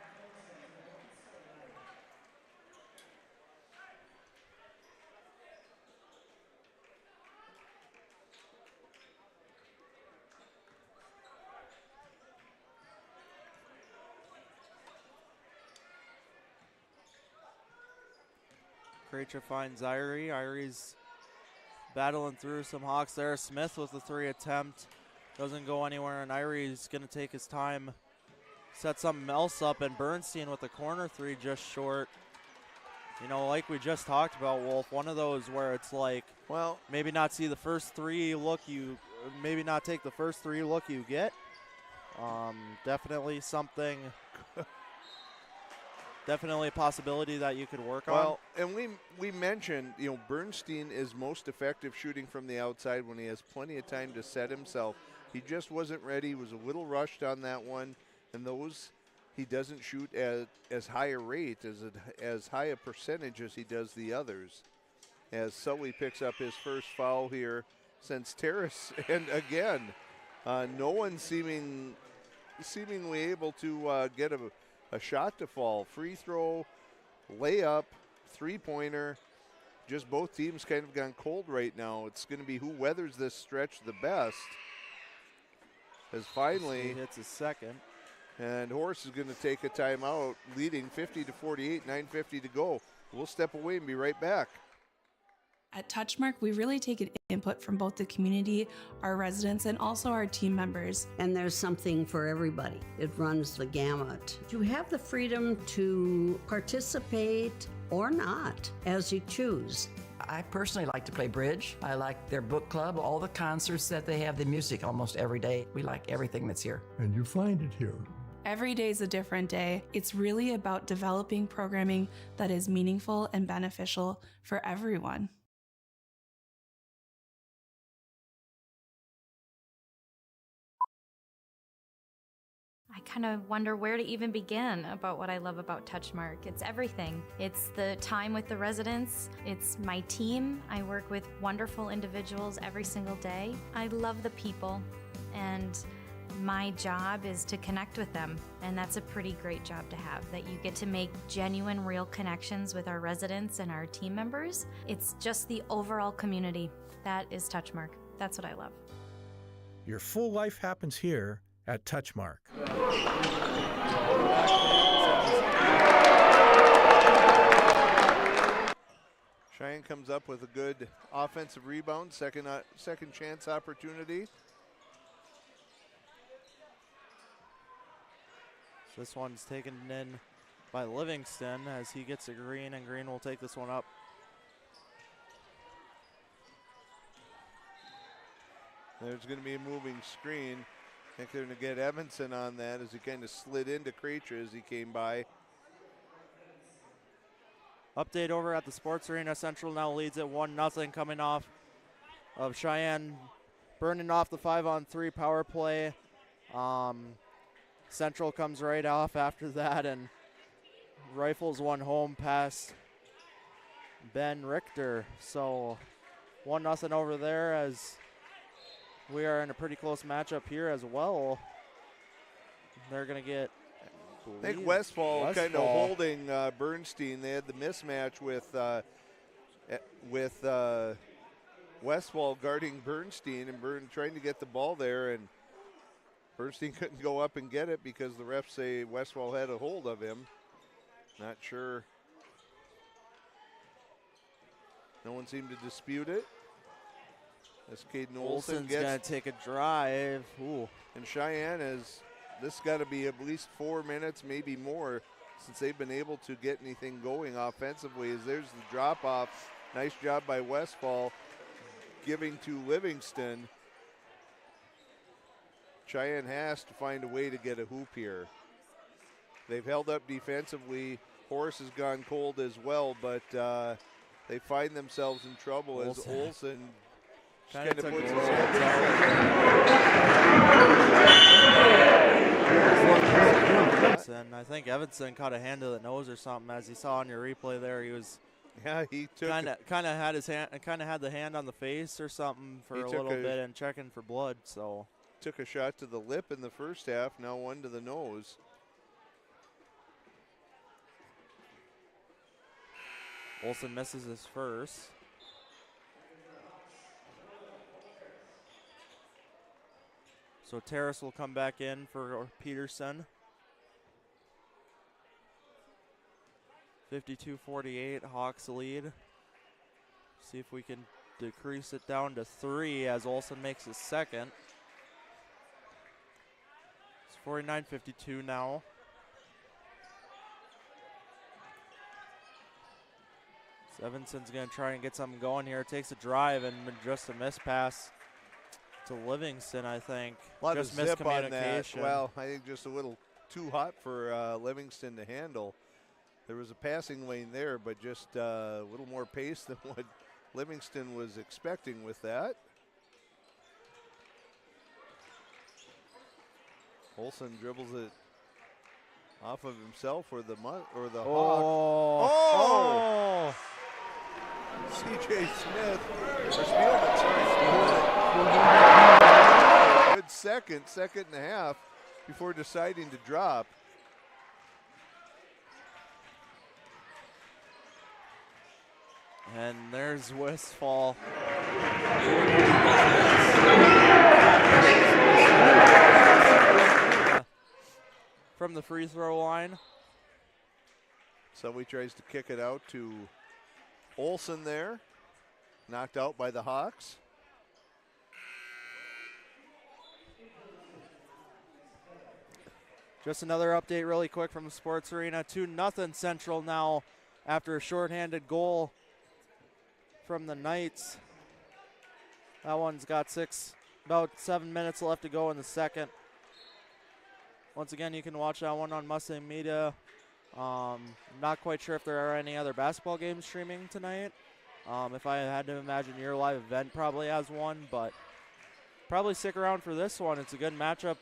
Krejci finds Irie. Irie's battling through some Hawks there. Smith with the 3 attempt. Doesn't go anywhere, and Irie's going to take his time, set something else up, and Bernstein with the corner 3 just short. Like we just talked about, Wolf, one of those where it's like, well, maybe not see the first 3 look maybe not take the first 3 look you get. Definitely something. Definitely a possibility that you could work on. Well, and we mentioned, Bernstein is most effective shooting from the outside when he has plenty of time to set himself. He just wasn't ready. He was a little rushed on that one, and those he doesn't shoot at as high a rate, as high a percentage as he does the others. As Sully picks up his first foul here since Terrace, and again, no one seemingly able to get a shot to fall. Free throw, layup, 3-pointer. Just both teams kind of gone cold right now. It's going to be who weathers this stretch the best. As finally he hits his second. And Horace is going to take a timeout, leading 50-48, 9:50 to go. We'll step away and be right back. At Touchmark, we really take an input from both the community, our residents, and also our team members. And there's something for everybody. It runs the gamut. You have the freedom to participate or not, as you choose. I personally like to play bridge. I like their book club, all the concerts that they have, the music almost every day. We like everything that's here. And you find it here. Every day is a different day. It's really about developing programming that is meaningful and beneficial for everyone. I kind of wonder where to even begin about what I love about Touchmark. It's everything. It's the time with the residents. It's my team. I work with wonderful individuals every single day. I love the people, and my job is to connect with them. And that's a pretty great job to have, that you get to make genuine, real connections with our residents and our team members. It's just the overall community. That is Touchmark. That's what I love. Your full life happens here at Touchmark. Cheyenne comes up with a good offensive rebound, second chance opportunity. This one's taken in by Livingston as he gets a green, and Green will take this one up. There's going to be a moving screen. I think they're going to get Evanson on that as he kind of slid into Krejci as he came by. Update over at the Sports Arena. Central now leads at 1-0 coming off of Cheyenne burning off the 5-on-3 power play. Central comes right off after that and rifles one home past Ben Richter. So 1-0 over there as we are in a pretty close matchup here as well. They're going to get, I think Westfall kind of holding Bernstein. They had the mismatch with Westfall guarding Bernstein and trying to get the ball there, and Bernstein couldn't go up and get it because the refs say Westfall had a hold of him. Not sure. No one seemed to dispute it. As Caden Olsen's going to take a drive. Ooh. And Cheyenne has, this got to be at least 4 minutes, maybe more, since they've been able to get anything going offensively. As there's the drop off. Nice job by Westfall giving to Livingston. Cheyenne has to find a way to get a hoop here. They've held up defensively. Horace has gone cold as well, but they find themselves in trouble as Olsen kind of puts his head down. I think Evanson caught a hand to the nose or something, as he saw on your replay there. He was he took kind of had his hand, had the hand on the face or something for a little bit and checking for blood. So took a shot to the lip in the first half, now one to the nose. Olsen misses his first. So Terrace will come back in for Peterson. 52-48, Hawks lead. See if we can decrease it down to 3 as Olsen makes his second. It's 49-52 now. Evanson's going to try and get something going here. Takes a drive and just a miss pass to Livingston, I think. A lot just of zip on that. miscommunication. Well, I think just a little too hot for Livingston to handle. There was a passing lane there, but just a little more pace than what Livingston was expecting with that. Olsen dribbles it off of himself or the Hawk. Oh! C.J. Smith, or Spielman, sorry. Good second and a half before deciding to drop. And there's Westfall. From the free throw line. So he tries to kick it out to Olsen there. Knocked out by the Hawks. Just another update really quick from the Sports Arena. 2-0 Central now after a shorthanded goal from the Knights. That one's got about 7 minutes left to go in the second. Once again, you can watch that one on Mustang Media. Not quite sure if there are any other basketball games streaming tonight. If I had to imagine your live event probably has one, but probably stick around for this one. It's a good matchup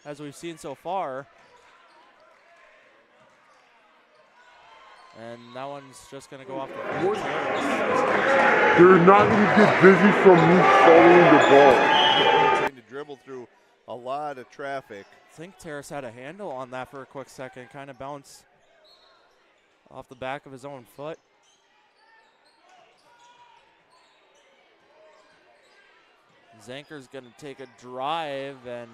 as we've seen so far. And that one's just going to go off the field. They're not going to get busy from me following the ball. Trying to dribble through a lot of traffic. I think Terrace had a handle on that for a quick second. Kind of bounced off the back of his own foot. Zanker's going to take a drive, and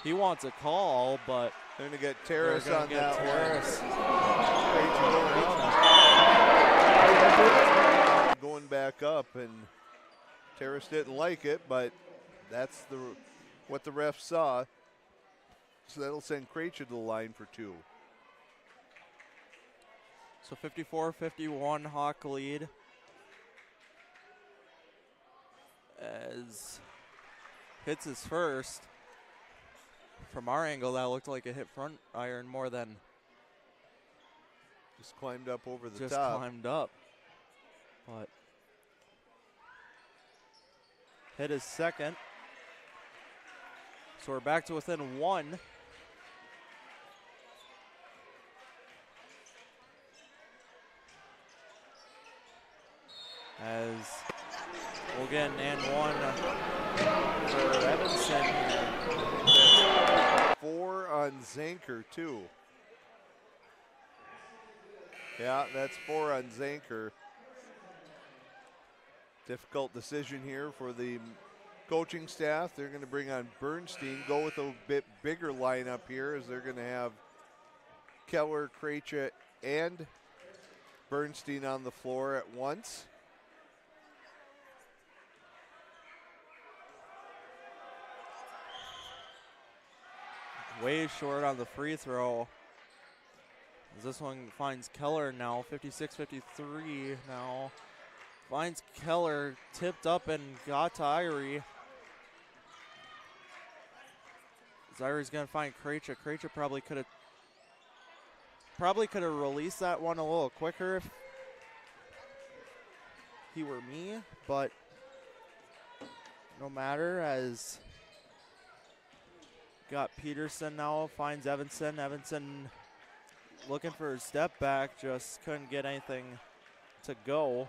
he wants a call, but they're going to get Terrace on that Terrace. one. Going back up, and Terrace didn't like it, but that's what the ref saw. So that'll send Krejci to the line for 2. So 54-51 Hawk lead. As hits his first. From our angle, that looked like a hit front iron more than just climbed up over the top. Just climbed up. But hit his second. So we're back to within 1. As we'll get an and 1 for Evanson. 4 on Zanker, too. Yeah, that's 4 on Zanker. Difficult decision here for the coaching staff. They're going to bring on Bernstein, go with a bit bigger lineup here, as they're going to have Keller, Krejci, and Bernstein on the floor at once. Way short on the free throw. As this one finds Keller now, 56-53 now. Finds Keller, tipped up and got to Irie. Irie's gonna find Krejci. Krejci probably could have released that one a little quicker if he were me, but no matter, as got Peterson now, finds Evanson. Evanson looking for a step back, just couldn't get anything to go.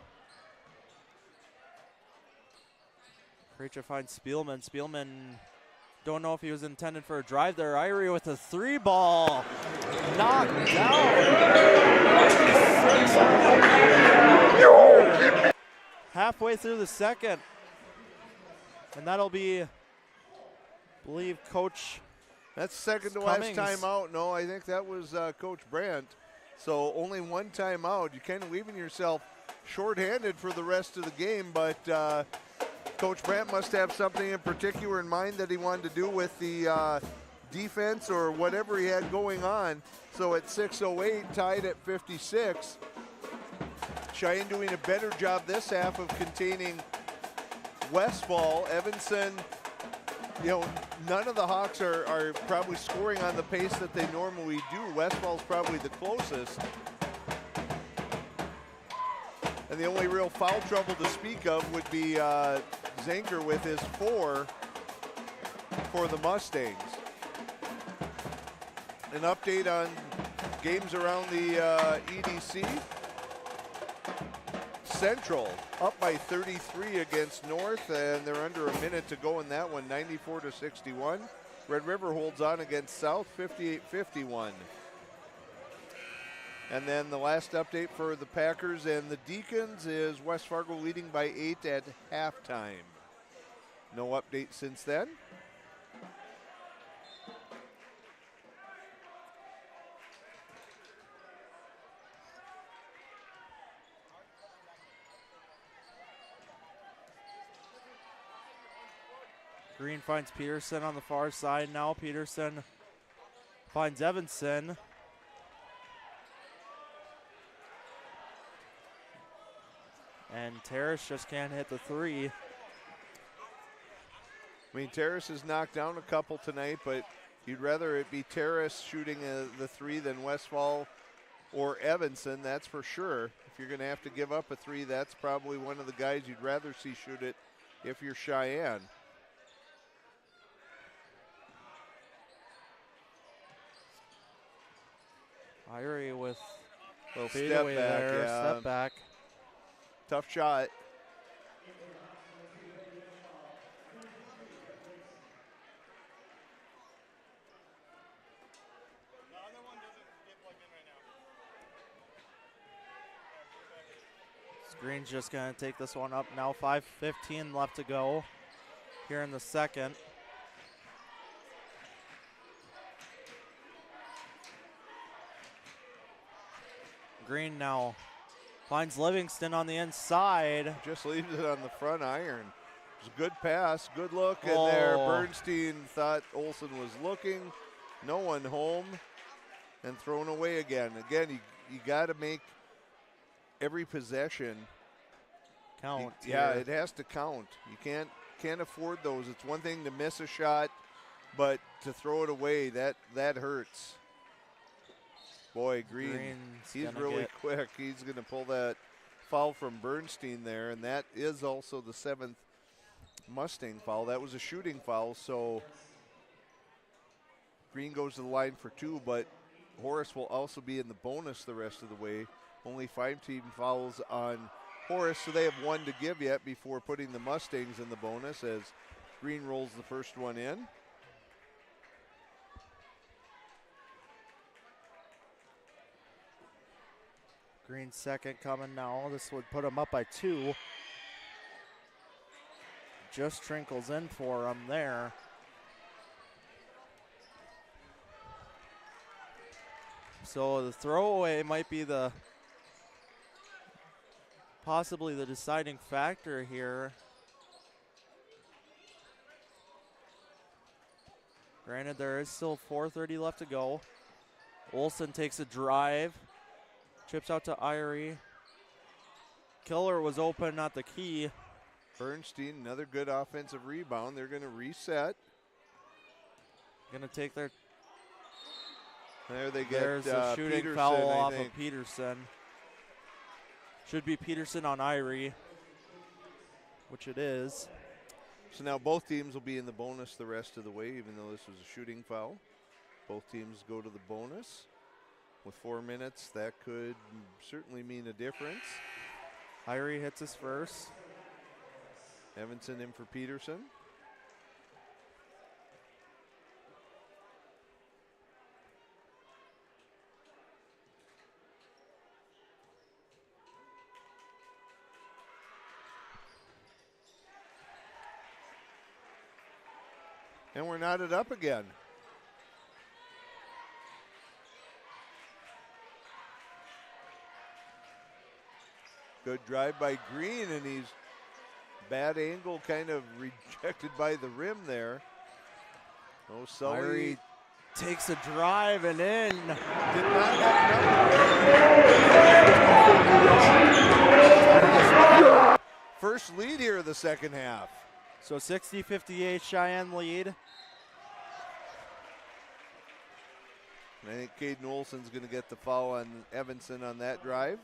Krejci finds Spielman. Spielman, don't know if he was intended for a drive there. Irie with a 3 ball. Knocked down. Halfway through the second. And that'll be, I believe, Coach. That's second to Cummings. last timeout. No, I think that was Coach Brandt. So only 1 timeout. You kind of leaving yourself shorthanded for the rest of the game, but Coach Brandt must have something in particular in mind that he wanted to do with the defense or whatever he had going on. So at 6:08, tied at 56. Cheyenne doing a better job this half of containing Westfall. Evanson, you know, none of the Hawks are probably scoring on the pace that they normally do. Westfall's probably the closest. And the only real foul trouble to speak of would be Zanker with his 4 for the Mustangs. An update on games around the EDC. Central up by 33 against North, and they're under a minute to go in that one, 94-61. Red River holds on against South, 58-51. And then the last update for the Packers and the Deacons is West Fargo leading by 8 at halftime. No update since then. Green finds Peterson on the far side now. Peterson finds Evanson. And Terrace just can't hit the 3. I mean, Terrace has knocked down a couple tonight, but You'd rather it be Terrace shooting the 3 than Westfall or Evanston, that's for sure. If you're going to have to give up a 3, that's probably one of the guys you'd rather see shoot it if you're Cheyenne. Irie with little fade step away back, there, yeah. step back. Tough shot. Green's just going to take this one up now. 5:15 left to go here in the second. Green now finds Livingston on the inside. Just leaves it on the front iron. It's a good pass, good look in there. Bernstein thought Olsen was looking. No one home and thrown away again. Again, you got to make every possession count. Yeah, it has to count. You can't afford those. It's one thing to miss a shot, but to throw it away, that hurts. Boy, Green, he's really quick. He's going to pull that foul from Bernstein there, and that is also the 7th Mustang foul. That was a shooting foul, so Green goes to the line for 2, but Horace will also be in the bonus the rest of the way. Only 5 team fouls on Horace, so they have 1 to give yet before putting the Mustangs in the bonus as Green rolls the first one in. Green second coming now. This would put him up by 2. Just trinkles in for him there. So the throwaway might be possibly the deciding factor here. Granted, there is still 4:30 left to go. Olsen takes a drive. Chips out to Irie. Killer was open, not the key. Bernstein, another good offensive rebound. They're going to reset. Going to take their... There they get There's a shooting Peterson, foul I off think. of Peterson. Should be Peterson on Irie, which it is. So now both teams will be in the bonus the rest of the way, even though this was a shooting foul. Both teams go to the bonus. With 4 minutes, that could certainly mean a difference. Irie hits his first. Evanson in for Peterson. And we're knotted up again. Good drive by Green, and he's bad angle, kind of rejected by the rim there. Oh, Sully takes a drive and in. Did not have first lead here of the second half. So 60-58 Cheyenne lead. And I think Caden Olsen's going to get the foul on Evanson on that drive.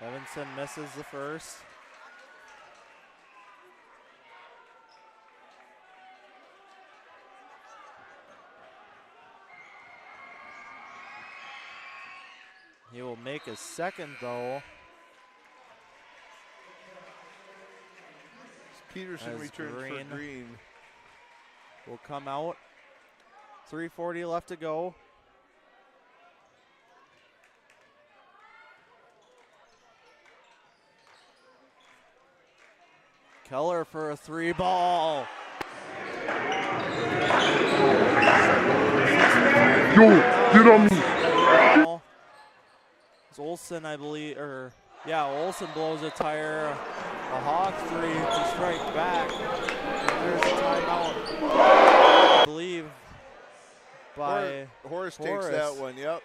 Evanson misses the first. He will make his second, though. Peterson returns for Green. Will come out. 3:40 left to go. Keller for a 3 ball. Yo, get on me. It's Olsen, I believe, Olsen blows a tire. A Hawk 3 to strike back. And there's a timeout. I believe by Horace takes that one, yep.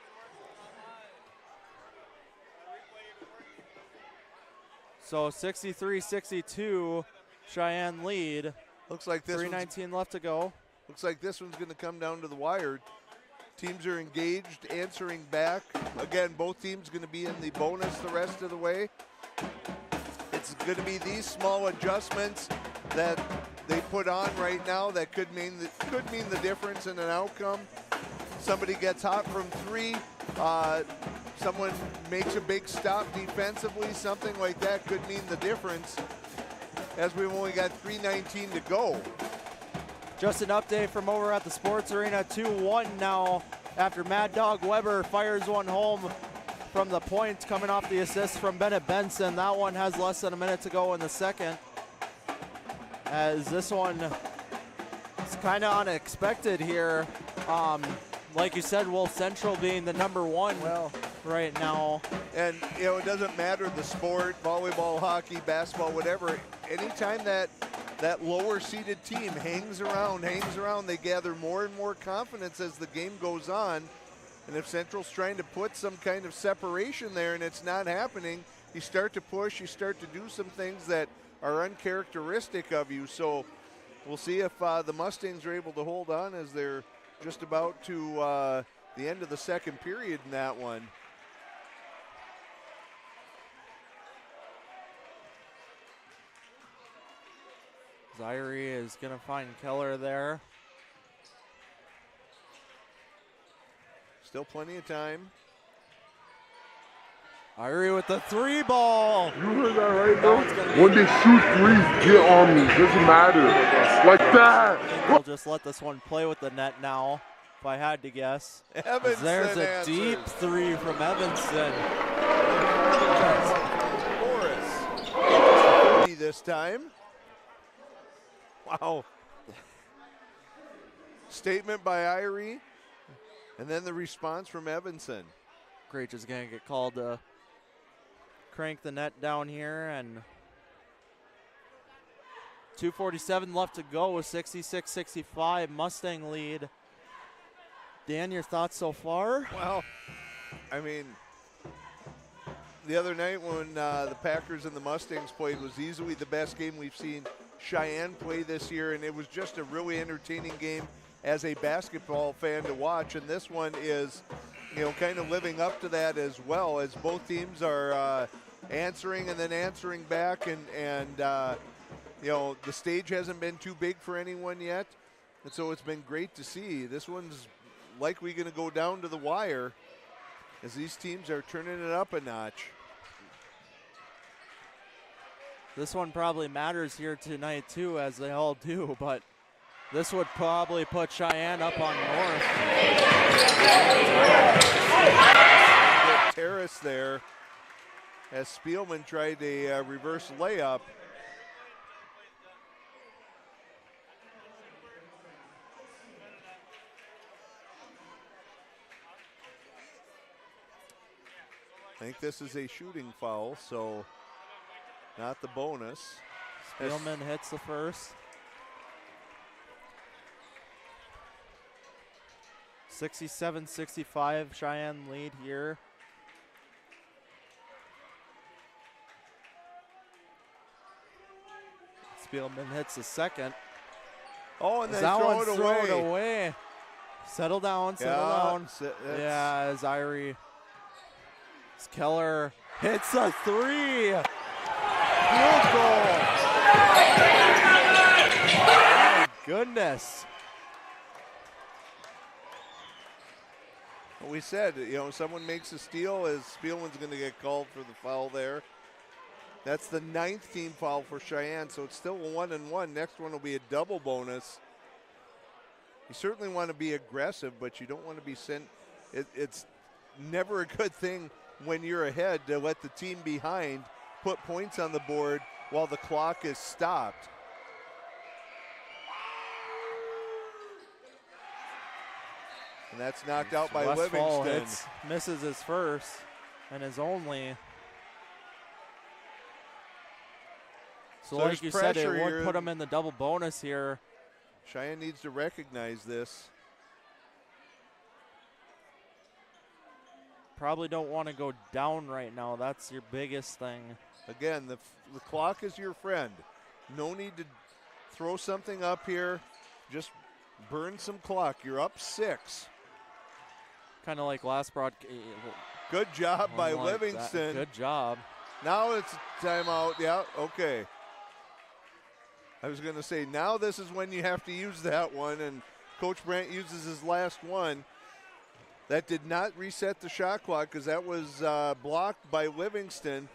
So 63-62, Cheyenne lead. Looks like this 3:19 left to go. Looks like this one's going to come down to the wire. Teams are engaged, answering back. Again, both teams going to be in the bonus the rest of the way. It's going to be these small adjustments that they put on right now that could mean the difference in an outcome. Somebody gets hot from three. Someone makes a big stop defensively. Something like that could mean the difference, as we've only got 3:19 to go. Just an update from over at the Sports Arena. 2-1 now after Mad Dog Weber fires one home from the point, coming off the assist from Bennett Benson. That one has less than a minute to go in the second, as this one is kind of unexpected here. Like you said, Wolf Central being the number one right now. And, you know, it doesn't matter the sport, volleyball, hockey, basketball, whatever. Anytime that lower-seeded team hangs around, they gather more and more confidence as the game goes on. And if Central's trying to put some kind of separation there and it's not happening, you start to push, you start to do some things that are uncharacteristic of you. So we'll see if the Mustangs are able to hold on as they're just about to the end of the second period in that one. Zaire is going to find Keller there. Still plenty of time. Irie with the three ball. You heard that right, bro? When they shoot threes, get on me. Doesn't matter. Like that. We'll just let this one play with the net now, if I had to guess. Evanson There's a answers. deep three from Evanson. Horace. 30 this time. Wow. Statement by Irie. And then the response from Evanson. Creech is going to get called to crank the net down here, and 2:47 left to go with 66-65 Mustang lead. Dan, your thoughts so far? Well, I mean, the other night when the Packers and the Mustangs played was easily the best game we've seen Cheyenne play this year, and it was just a really entertaining game as a basketball fan to watch. And this one is, you know, kind of living up to that as well, as both teams are answering and then answering back, and you know, the stage hasn't been too big for anyone yet, and so it's been great to see. This one's likely going to go down to the wire as these teams are turning it up a notch. This one probably matters here tonight too, as they all do, but this would probably put Cheyenne up on North. Terrace there as Spielman tried a reverse layup. I think this is a shooting foul, so not the bonus. Spielman hits the first. 67-65 Cheyenne lead here. Spielman hits the second. Oh, and they that throw one's it thrown away. away. Settle down, settle down. Yeah, as Irie. As Keller hits a three. Field goal. My goodness. We said, you know, someone makes a steal, as Spielman's going to get called for the foul there. That's the 9th team foul for Cheyenne, so it's still a 1-1. Next one will be a double bonus. You certainly want to be aggressive, but you don't want to be sent. It's never a good thing when you're ahead to let the team behind put points on the board while the clock is stopped. And that's knocked out by Westfall Livingston. Misses his first and his only. So like there's you said, it pressure would here. put him in the double bonus here. Cheyenne needs to recognize this. probably don't want to go down right now. That's your biggest thing. Again, the clock is your friend. No need to throw something up here. Just burn some clock. You're up 6. Kind of like last broadcast. Good job by Livingston. Good job. Now it's timeout. Yeah, okay. I was going to say, now this is when you have to use that one, and Coach Brandt uses his last one. That did not reset the shot clock because that was blocked by Livingston.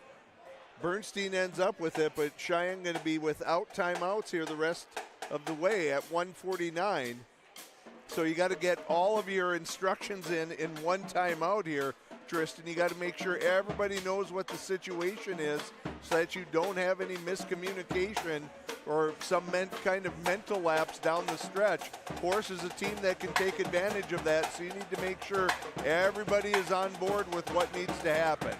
Bernstein ends up with it, but Cheyenne going to be without timeouts here the rest of the way at 1:49. So you got to get all of your instructions in one timeout here, Tristan. You got to make sure everybody knows what the situation is so that you don't have any miscommunication or some kind of mental lapse down the stretch. Horace is a team that can take advantage of that, so you need to make sure everybody is on board with what needs to happen.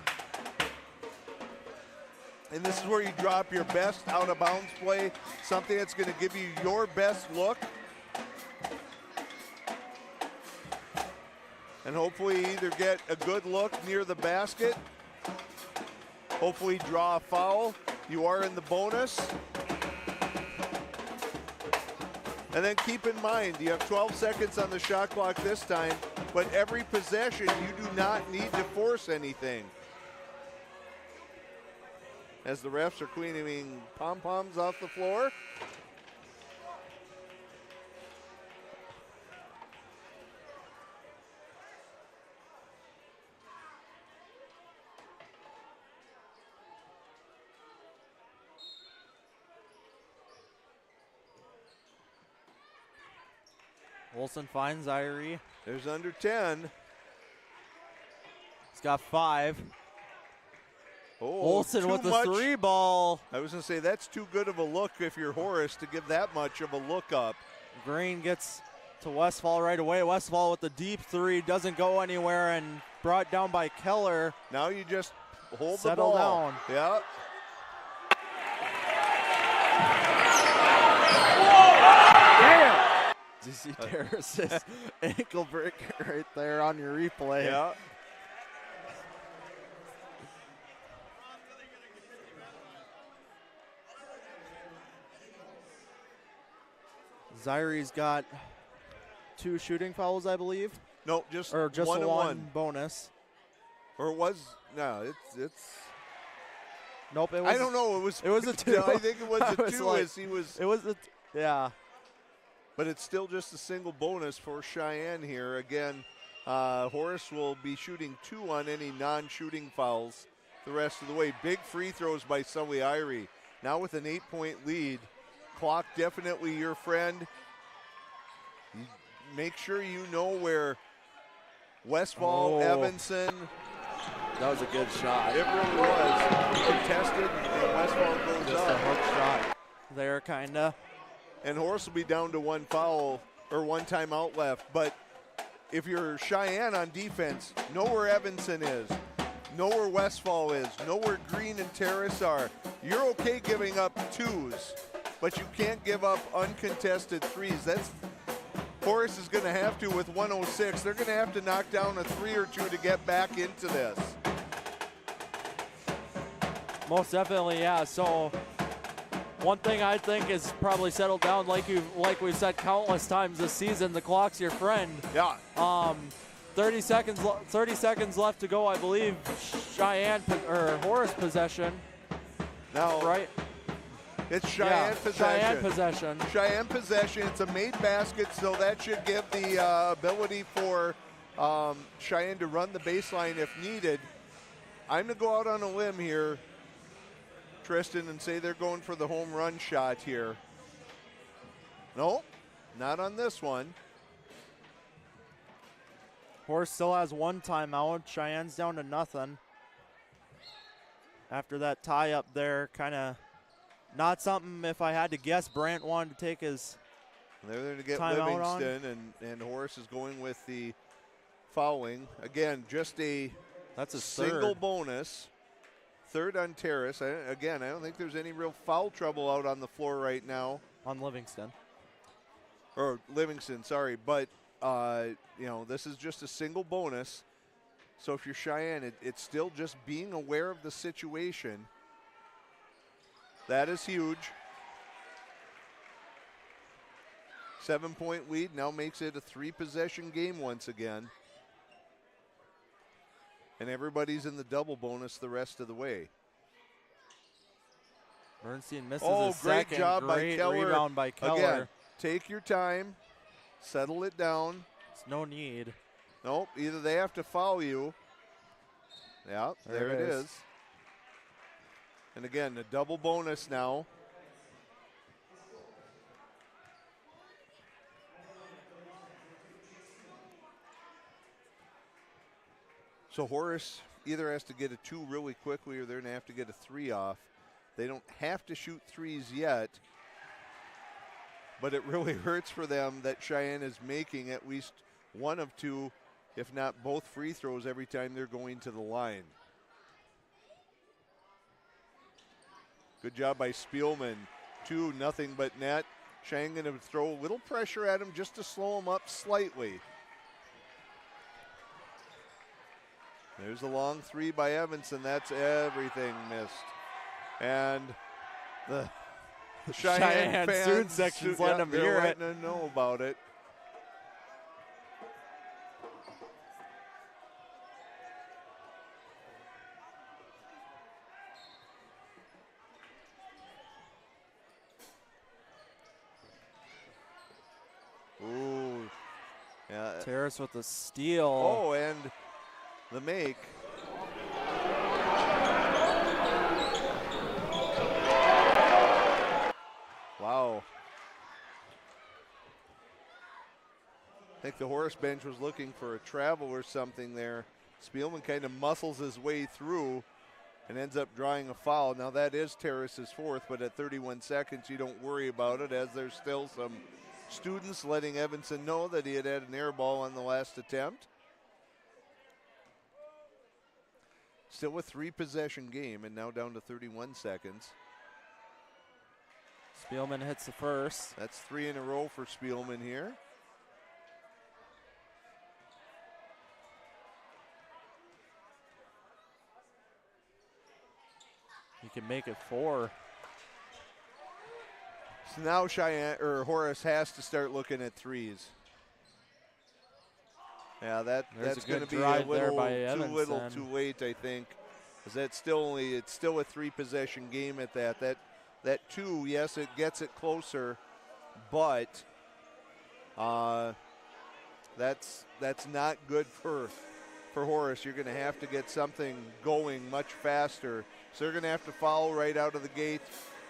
And this is where you drop your best out-of-bounds play, something that's going to give you your best look. And hopefully either get a good look near the basket, hopefully draw a foul. You are in the bonus. And then keep in mind, you have 12 seconds on the shot clock this time, but every possession you do not need to force anything. As the refs are cleaning pom-poms off the floor. Olsen finds Irie. There's under 10. He's got 5. Oh, Olsen with the 3 ball. I was going to say, that's too good of a look if you're Horace to give that much of a look up. Green gets to Westfall right away. Westfall with the deep 3, doesn't go anywhere, and brought down by Keller. Now you just hold Settle the ball. Down. Yeah. ZC Terrace's ankle breaker right there on your replay. Yeah. Zyrie's got 2 shooting fouls, I believe. No, just one bonus. Or it was it's. Nope, it was. I don't know. It was a 2. I think it was a 2 like, as he was. It was a yeah. But it's still just a single bonus for Cheyenne here. Again, Horace will be shooting 2 on any non-shooting fouls the rest of the way. Big free throws by Sully Irie. Now with an 8-point lead. Clock definitely your friend. You make sure you know where Westfall, Evanson. That was a good shot. It really was. Contested, and Westfall goes Just up. a hook shot there, kind of. And Horace will be down to 1 foul or 1 timeout left. But if you're Cheyenne on defense, know where Evanson is, know where Westfall is, know where Green and Terrace are. You're okay giving up 2s, but you can't give up uncontested 3s. That's Horace is going to have to with 106. They're going to have to knock down a 3 or 2 to get back into this. Most definitely, yeah. So one thing I think is probably settled down, like we've said countless times this season. The clock's your friend. Yeah. 30 seconds left to go, I believe. Cheyenne or Horace possession. Now, right? It's Cheyenne possession. Cheyenne possession. Cheyenne possession. It's a made basket, so that should give the ability for Cheyenne to run the baseline if needed. I'm going to go out on a limb here, Tristan, and say they're going for the home run shot here. No, not on this one. Horace still has 1 timeout. Cheyenne's down to nothing. After that tie up there, kind of not something, if I had to guess, Brandt wanted to take his They're there to get timeout on. Livingston, and Horace is going with the fouling. Again, just that's a single third. bonus. 3rd on Terrace. I don't think there's any real foul trouble out on the floor right now. On Livingston. Or Livingston, sorry. But, this is just a single bonus. So if you're Cheyenne, it's still just being aware of the situation. That is huge. 7-point lead now makes it a 3-possession game once again. And everybody's in the double bonus the rest of the way. Bernstein misses a second. Great job by Keller. Rebound by Keller. Again, take your time, settle it down. It's no need. Nope, either they have to foul you. Yeah, there it is. And again, the double bonus now. So Horace either has to get a 2 really quickly or they're going to have to get a 3 off. They don't have to shoot threes yet, but it really hurts for them that Cheyenne is making at least one of 2, if not both free throws every time they're going to the line. Good job by Spielman. 2, nothing but net. Cheyenne going to throw a little pressure at him just to slow him up slightly. There's a long 3 by Evanson. That's everything missed. And the Cheyenne fans, student section's letting them hear it. Letting them know about it. Ooh. Yeah. Terrace with the steal. Oh, and the make. Wow. I think the Horace bench was looking for a travel or something there. Spielman kind of muscles his way through and ends up drawing a foul. Now that is Terrace's 4th, but at 31 seconds you don't worry about it, as there's still some students letting Evanson know that he had an air ball on the last attempt. Still a 3-possession game and now down to 31 seconds. Spielman hits the first. That's 3 in a row for Spielman here. He can make it 4. So now Horace has to start looking at threes. Yeah, that's going to be a little too late, I think, because that's it's still a 3-possession game at that. That 2, yes, it gets it closer, but that's not good for Horace. You're going to have to get something going much faster. So they're going to have to foul right out of the gate.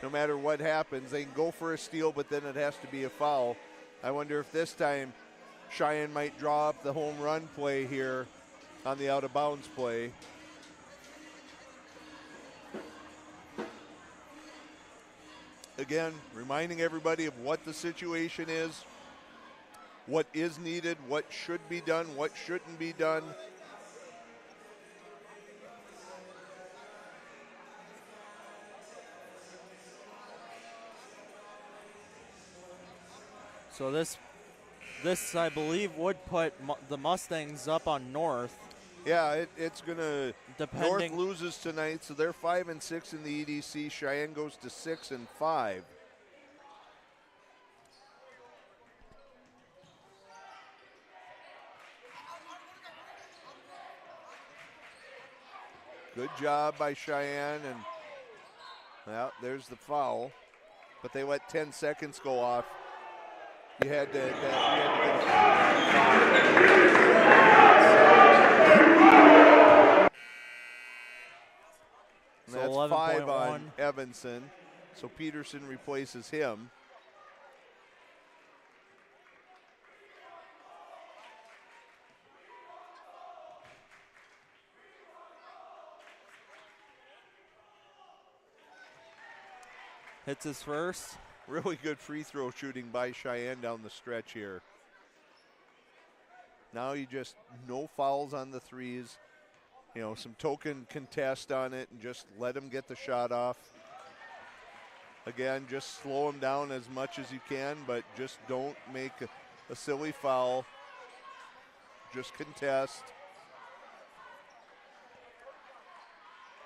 No matter what happens, they can go for a steal, but then it has to be a foul. I wonder if this time Cheyenne might draw up the home run play here on the out-of-bounds play. Again, reminding everybody of what the situation is, what is needed, what should be done, what shouldn't be done. So this I believe would put the Mustangs up on North. Yeah, it's going to. Depending. North loses tonight, so they're 5-6 in the EDC. Cheyenne goes to 6-5. Good job by Cheyenne, and well, there's the foul. But they let 10 seconds go off. You had to get So that's 5 on 11.1. Evanson. So Peterson replaces him. Hits his first. Really good free throw shooting by Cheyenne down the stretch here. Now you just no fouls on the threes. You know, some token contest on it and just let him get the shot off. Again, just slow him down as much as you can, but just don't make a silly foul. Just contest.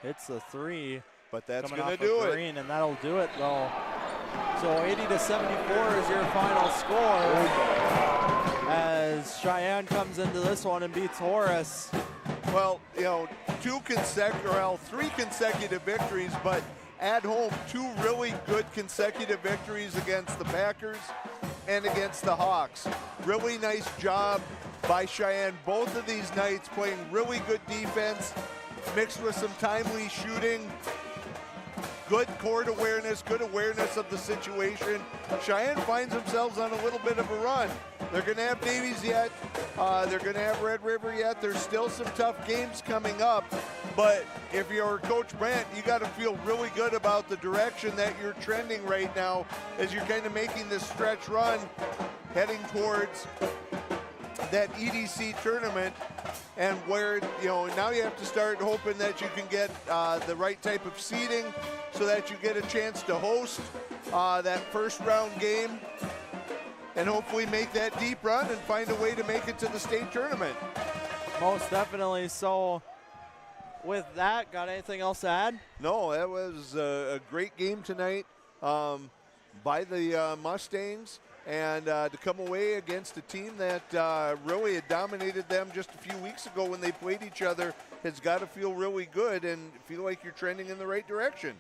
hits the three. But that's going going to do it. Green, and that'll do it, though. So 80-74 is your final score as Cheyenne comes into this one and beats Horace. Well, you know, three consecutive victories, but at home, 2 really good consecutive victories against the Packers and against the Hawks. Really nice job by Cheyenne both of these nights, playing really good defense mixed with some timely shooting. Good court awareness, good awareness of the situation. Cheyenne finds themselves on a little bit of a run. They're going to have Davies yet. They're going to have Red River yet. There's still some tough games coming up. But if you're Coach Brandt, you got to feel really good about the direction that you're trending right now as you're kind of making this stretch run heading towards that EDC tournament, and where, you know, now you have to start hoping that you can get the right type of seeding so that you get a chance to host that first round game and hopefully make that deep run and find a way to make it to the state tournament. Most definitely. So with that, got anything else to add? No, that was a great game tonight by the Mustangs. And to come away against a team that really had dominated them just a few weeks ago when they played each other has got to feel really good and feel like you're trending in the right direction.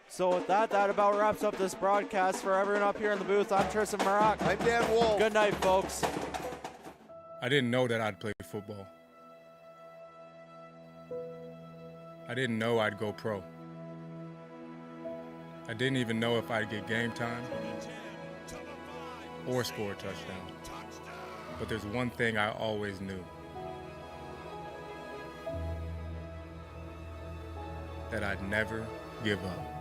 So with that about wraps up this broadcast. For everyone up here in the booth, I'm Tristan Maroc. I'm Dan Wolf. Good night, folks. I didn't know that I'd play football. I didn't know I'd go pro. I didn't even know if I'd get game time or score a touchdown. But there's one thing I always knew. That I'd never give up.